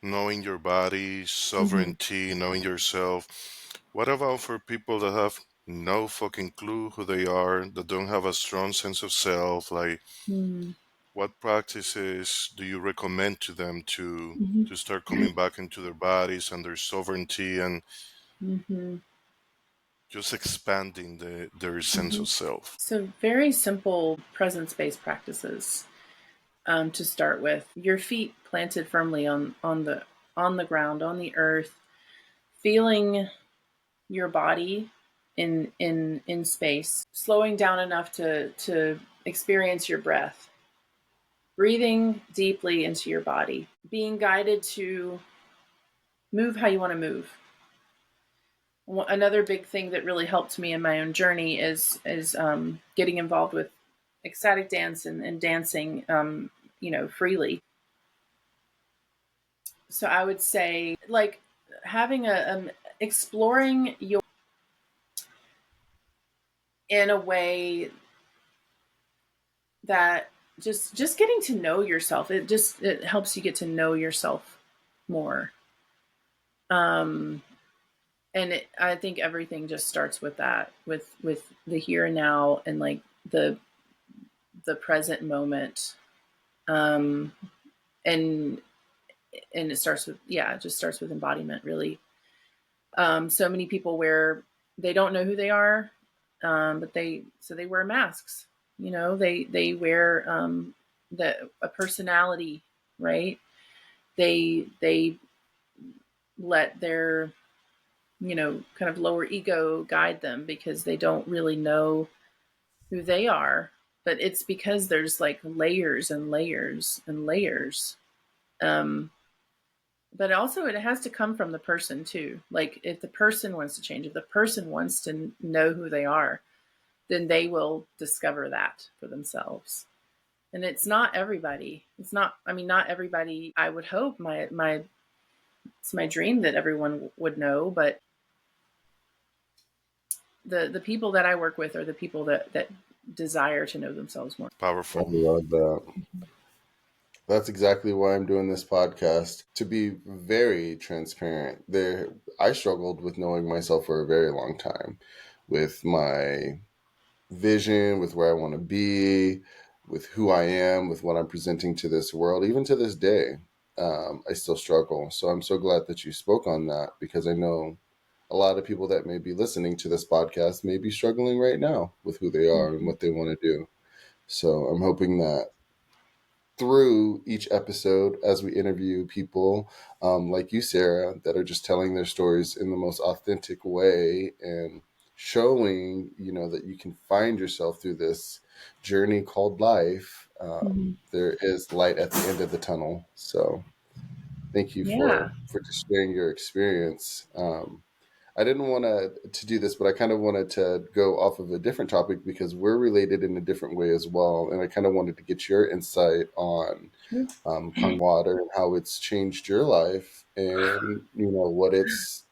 knowing your body, sovereignty, knowing yourself. What about for people that have no fucking clue who they are, that don't have a strong sense of self? Like, what practices do you recommend to them to start coming back into their bodies and their sovereignty, and just expanding their sense of self? So very simple presence-based practices to start with. Your feet planted firmly on the ground, on the earth, feeling your body in space, slowing down enough to experience your breath, breathing deeply into your body, being guided to move how you want to move. Another big thing that really helped me in my own journey is getting involved with ecstatic dance and dancing, freely. So I would say, like, having exploring your in a way that just getting to know yourself. It helps you get to know yourself more. And I think everything just starts with that, with the here and now, and, like, the present moment. And it starts with, it just starts with embodiment, really. So many people they don't know who they are, but they wear masks. They wear a personality, right? They let their kind of lower ego guide them, because they don't really know who they are. But it's because there's, like, layers and layers and layers But also it has to come from the person too. Like if the person wants to change, if the person wants to know who they are, then they will discover that for themselves. And it's not everybody. It's not, I mean, not everybody. I would hope it's my dream that everyone would know, but the people that I work with are the people that desire to know themselves more. I Powerful. love that. That's exactly why I'm doing this podcast. To be very transparent, I struggled with knowing myself for a very long time, with my vision, with where I want to be, with who I am, with what I'm presenting to this world. Even to this day, I still struggle. So I'm so glad that you spoke on that, because I know a lot of people that may be listening to this podcast may be struggling right now with who they are and what they want to do. So I'm hoping that through each episode, as we interview people like you, Sara, that are just telling their stories in the most authentic way and showing, that you can find yourself through this journey called life. There is light at the end of the tunnel. So thank you Yeah. for just sharing your experience. I didn't want to do this, but I kind of wanted to go off of a different topic because we're related in a different way as well. And I kind of wanted to get your insight on Sure. water and how it's changed your life, and what it's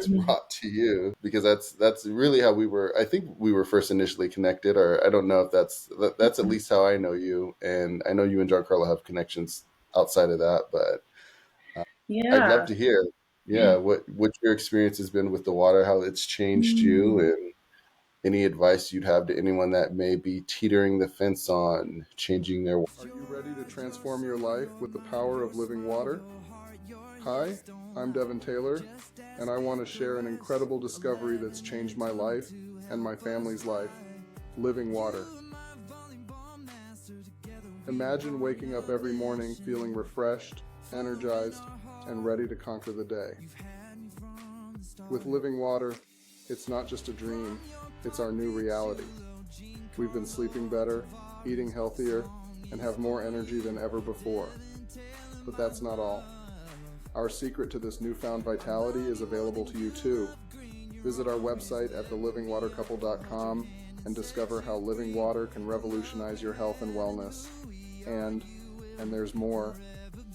brought to you, because that's really how I think we were first initially connected, or I don't know if that's at least how I know you. And I know you and Giancarlo have connections outside of that, but I'd love Yeah. to hear, yeah, what your experience has been with the water, how it's changed you, and any advice you'd have to anyone that may be teetering the fence on changing their. Are you ready to transform your life with the power of living water? Hi, I'm Devon Taylor, and I want to share an incredible discovery that's changed my life and my family's life: living water. Imagine waking up every morning feeling refreshed, energized, and ready to conquer the day. With living water, it's not just a dream, it's our new reality. We've been sleeping better, eating healthier, and have more energy than ever before. But that's not all. Our secret to this newfound vitality is available to you too. Visit our website at thelivingwatercouple.com and discover how living water can revolutionize your health and wellness. And there's more.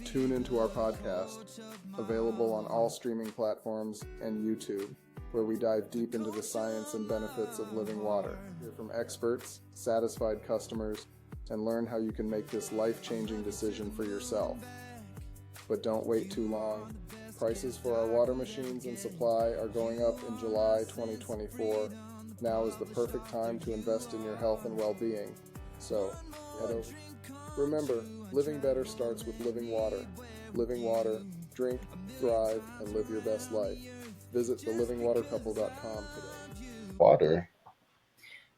Tune into our podcast, available on all streaming platforms and YouTube, where we dive deep into the science and benefits of living water. Hear from experts, satisfied customers, and learn how you can make this life-changing decision for yourself. But don't wait too long. Prices for our water machines and supply are going up in July 2024. Now is the perfect time to invest in your health and well-being. So, head over. Remember, living better starts with living water. Living water, drink, thrive, and live your best life. Visit thelivingwatercouple.com today. Water.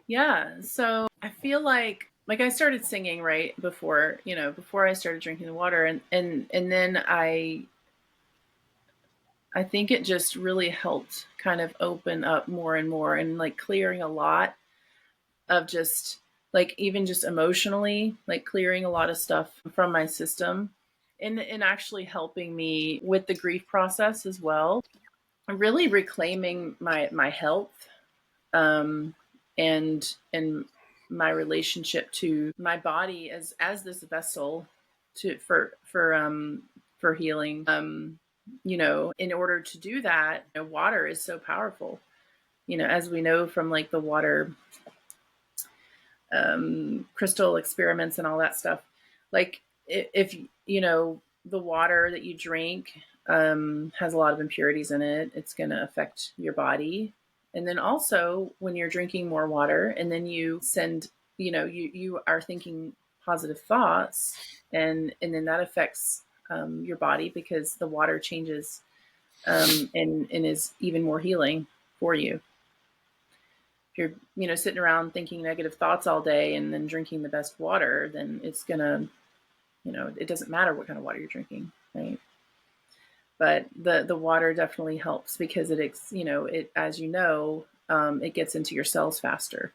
Yeah. So I feel like I started singing right before I started drinking the water, and then I think it just really helped kind of open up more and more, and like clearing a lot of just like even just emotionally, like clearing a lot of stuff from my system, and actually helping me with the grief process as well. Really reclaiming my health, and my relationship to my body as this vessel for healing. In order to do that, water is so powerful. As we know from like the water crystal experiments and all that stuff. Like if the water that you drink has a lot of impurities in it, it's going to affect your body. And then also when you're drinking more water and then you you are thinking positive thoughts, and then that affects your body, because the water changes and is even more healing for you. If you're sitting around thinking negative thoughts all day and then drinking the best water, then it's gonna it doesn't matter what kind of water you're drinking, right? But the water definitely helps, because it as it gets into your cells faster,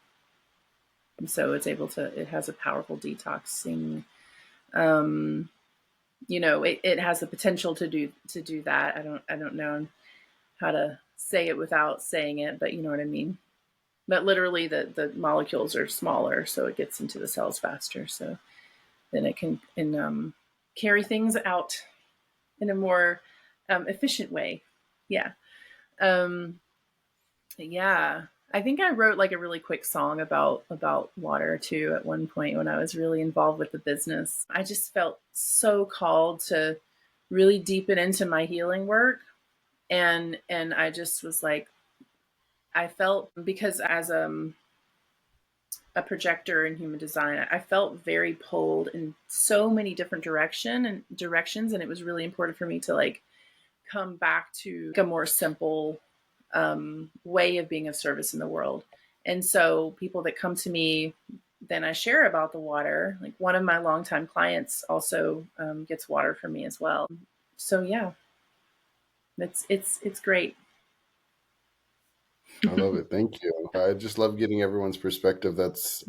and so it has a powerful detoxing it has the potential to do that. I don't know how to say it without saying it, but you know what I mean. But literally, the molecules are smaller, so it gets into the cells faster. So then it can carry things out in a more efficient way. Yeah. Um, yeah. I think I wrote like a really quick song about water too at one point when I was really involved with the business. I just felt so called to really deepen into my healing work, and I just was like, I felt, because as a projector in human design, I felt very pulled in so many different directions, and it was really important for me to like come back to a more simple way of being of service in the world. And so people that come to me, then I share about the water. Like one of my longtime clients also gets water from me as well. So yeah, it's great. I love it. Thank you. I just love getting everyone's perspective that's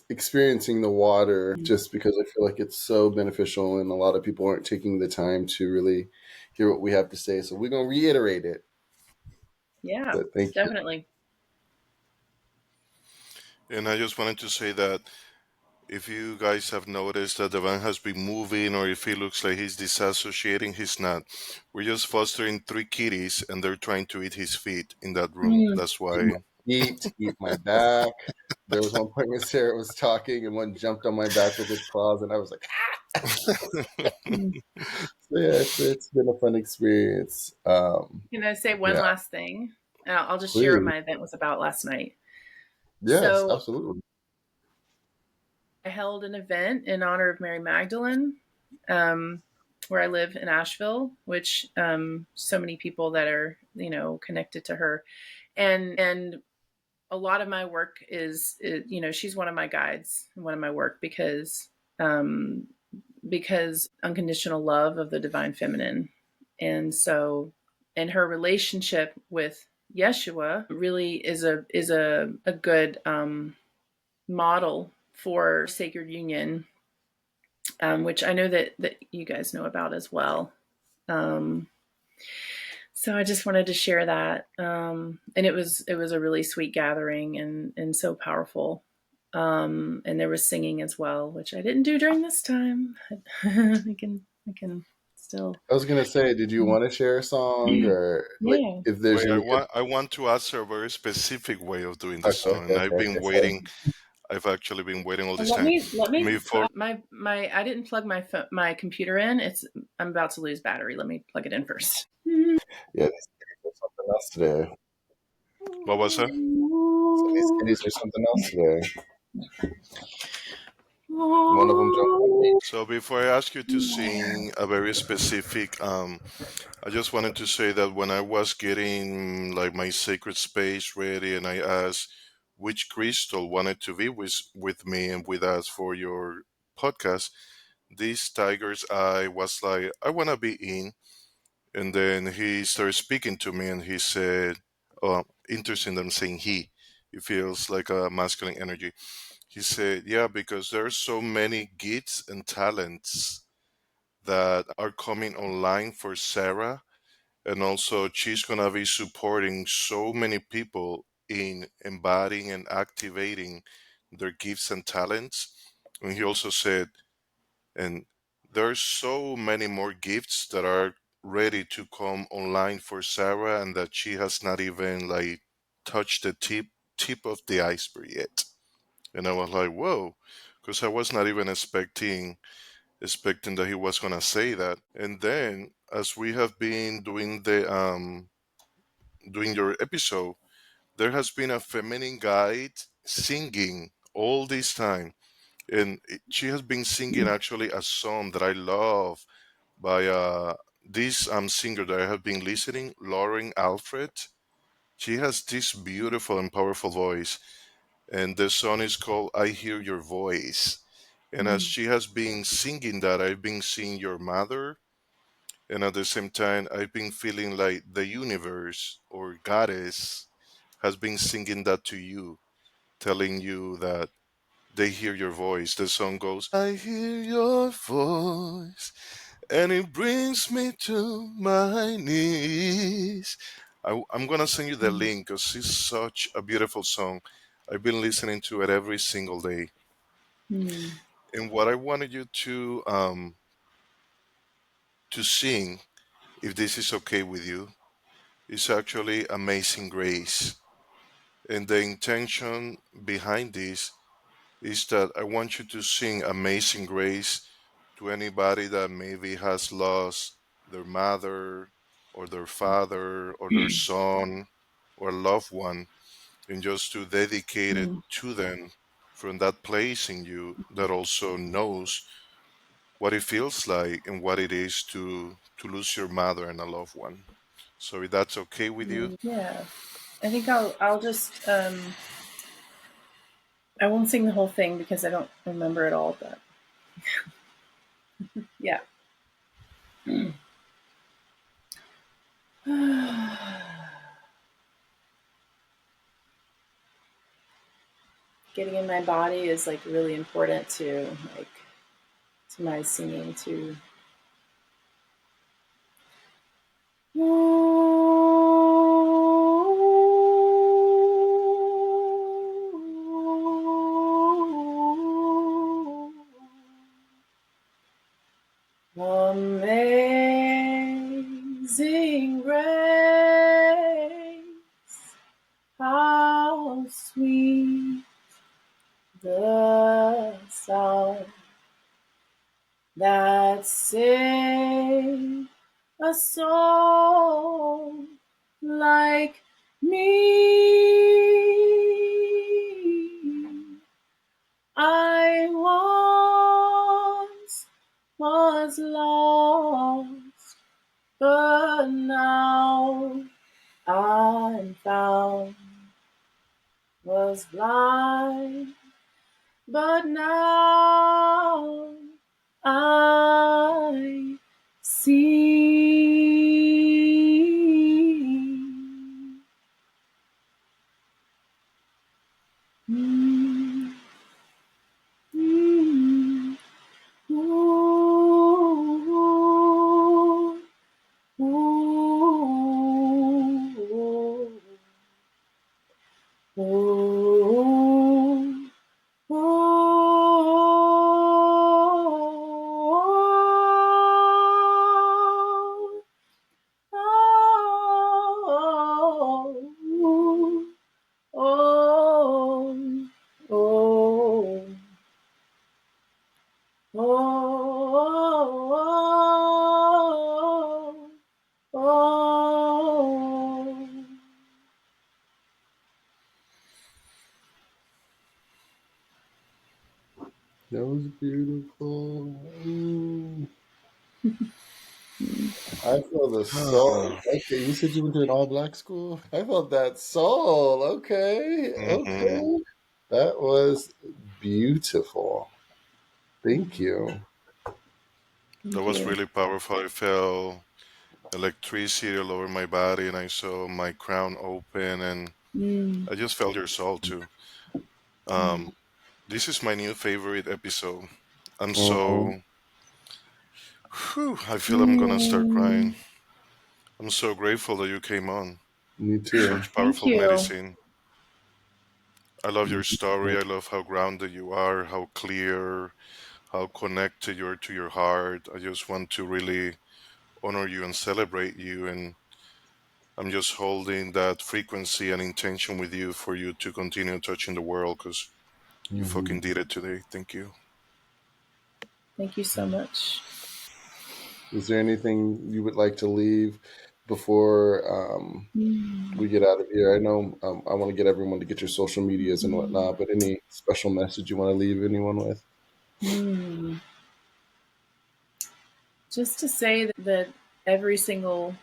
experiencing the water, just because I feel like it's so beneficial and a lot of people aren't taking the time to really hear what we have to say. So we're going to reiterate it. Yeah, But thank you. definitely. And I just wanted to say that if you guys have noticed that the van has been moving, or if he looks like he's disassociating, he's not. We're just fostering 3 kitties and they're trying to eat his feet in that room. That's Eat my why. feet, eat my back. There was one point when Sarah was talking and one jumped on my back with its claws and I was like, so yeah, it's been a fun experience. Can I say one Yeah, last thing? And I'll just share what please. my event was about last night. Yes, So absolutely. I held an event in honor of Mary Magdalene, um, where I live in Asheville, which so many people that are connected to her, and a lot of my work is she's one of my guides, one of my work, because unconditional love of the divine feminine, and so and her relationship with Yeshua really is a good model for sacred union, which I know that you guys know about as well. Um, so I just wanted to share that, and it was a really sweet gathering and so powerful. And there was singing as well, which I didn't do during this time. I can still. I was gonna say, did you want to share a song or like Yeah. if there's Wait, any? I want to answer a very specific way of doing the Okay, song, okay, and okay, I've been okay. Sorry. waiting. I've actually been waiting all this Let time. me let me Before my I didn't plug my computer in. I'm about to lose battery. Let me plug it in first. Yeah, these kitties are something else today. what was that? So these kitties are something else today. One of them jumped on me. So before I ask you to sing a very specific, I just wanted to say that when I was getting like my sacred space ready, and I asked which crystal wanted to be with me and with us for your podcast, this tiger's eye was like, I want to be in. And then he started speaking to me and he said, oh, interesting that I'm saying he. It feels like a masculine energy. He said, yeah, because there's so many gifts and talents that are coming online for Sarah. And also, she's going to be supporting so many people in embodying and activating their gifts and talents. And he also said, and there's so many more gifts that are ready to come online for Sarah, and that she has not even like touched the tip of the iceberg yet. And I was like, whoa, because I was not even expecting that he was gonna say that. And then as we have been doing your episode, there has been a feminine guide singing all this time. And she has been singing actually a song that I love by this singer that I have been listening, Lauren Alfred. She has this beautiful and powerful voice, and the song is called I Hear Your Voice. And as she has been singing that, I've been seeing your mother, and at the same time, I've been feeling like the universe or goddess has been singing that to you, telling you that they hear your voice. The song goes, I hear your voice, and it brings me to my knees. I'm gonna send you the link because it's such a beautiful song. I've been listening to it every single day. Mm. And what I wanted you to sing, if this is okay with you, is actually Amazing Grace. And the intention behind this is that I want you to sing Amazing Grace to anybody that maybe has lost their mother or their father or their son or a loved one, and just to dedicate it Mm. to them from that place in you that also knows what it feels like and what it is to lose your mother and a loved one. So if that's okay with you. Yeah. I think I'll just I won't sing the whole thing because I don't remember it all, but yeah. Getting in my body is like really important to like to my singing too. Amazing grace, how sweet the sound that saved a soul like me. I once was lost, but now I'm found. Was blind, but now I see. Mm, mm, ooh, ooh, ooh, ooh. Oh, oh, oh, oh, oh, oh. That was beautiful. I feel the soul. Okay, you said you went to an all black school? I felt that soul. Okay, Mhm. okay. That was beautiful. Thank you. That Thank was you. really powerful. I felt electricity all over my body, and I saw my crown open, and Mm, I just felt your soul too. mm, Um, this is my new favorite episode. I'm Mhm. so, I feel I'm gonna start crying. mm. I'm so grateful that you came on. Me too. Such Thank powerful you. medicine. I love your story. I love how grounded you are, how clear, how connected you are to your heart. I just want to really honor you and celebrate you. And I'm just holding that frequency and intention with you for you to continue touching the world because you Mhm. fucking did it today. Thank you. Thank you so much. Is there anything you would like to leave before we Mm, get out of here? I know I want to get everyone to get your social medias and mm, whatnot, but any special message you want to leave anyone with? mm. Just to say that every single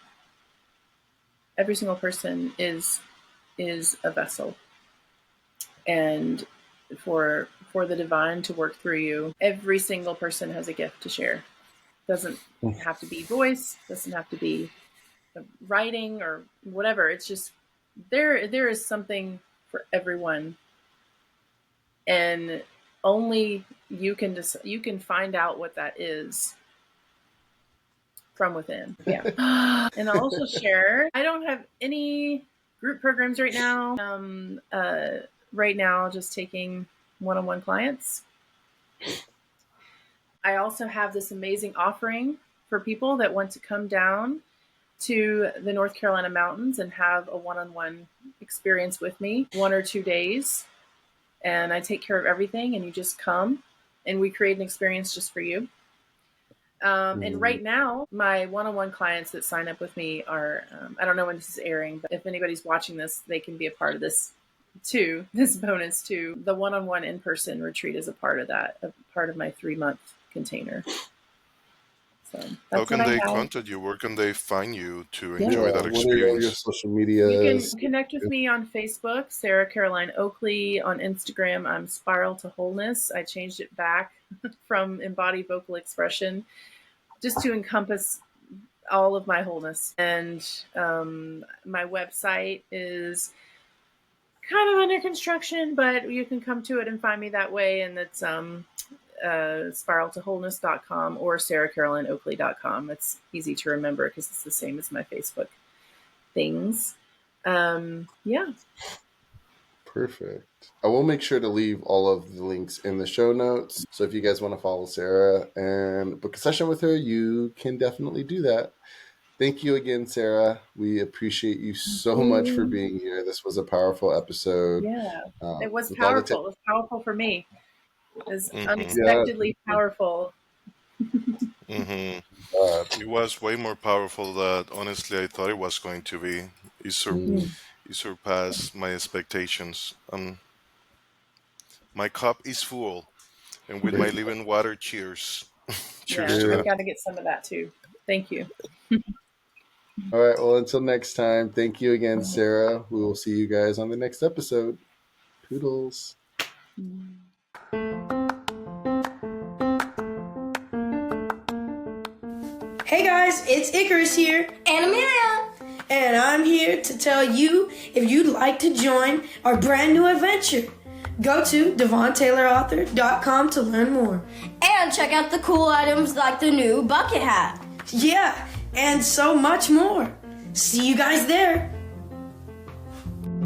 every single person is a vessel, and for the divine to work through you, every single person has a gift to share. Doesn't have to be voice, doesn't have to be writing or whatever. It's just there is something for everyone, and only you can find out what that is from within. Yeah. And I'll also share, I don't have any group programs right now. Right now, just taking one-on-one clients. I also have this amazing offering for people that want to come down to the North Carolina mountains and have a one-on-one experience with me, 1 or 2 days. And I take care of everything, and you just come and we create an experience just for you. And right now, my one-on-one clients that sign up with me are, I don't know when this is airing, but if anybody's watching this, they can be a part of this too, this bonus too. The one-on-one in-person retreat is a part of that, a part of my 3-month container. So how that's can what I they have. contact you? Where can they find you to enjoy that What are all your experience? social media? You can connect with me on Facebook, Sara Caroline Oakley. On Instagram, I'm Spiral to Wholeness. I changed it back from embodied vocal expression just to encompass all of my wholeness. And my website is kind of under construction, but you can come to it and find me that way. And it's spiraltowholeness.com or saracarolineoakley.com. It's easy to remember because it's the same as my Facebook things. Yeah. Perfect. I will make sure to leave all of the links in the show notes. So if you guys want to follow Sara and book a session with her, you can definitely do that. Thank you again, Sara. We appreciate you so much for being here. This was a powerful episode. Yeah. It was with all the powerful. It was powerful for me. It was Mhm. unexpectedly powerful. Mm-hmm. It was way more powerful than honestly I thought it was going to be. It surpassed my expectations. My cup is full, and with my living water, cheers. Cheers to Yeah, that. I've got to get some of that too. Thank you. All right. Well, until next time, thank you again, Sara. We will see you guys on the next episode. Toodles. Hey guys, it's Icarus here. And Amelia. And I'm here to tell you if you'd like to join our brand new adventure. Go to DevonTaylorAuthor.com to learn more. And check out the cool items like the new bucket hat. Yeah, and so much more. See you guys there.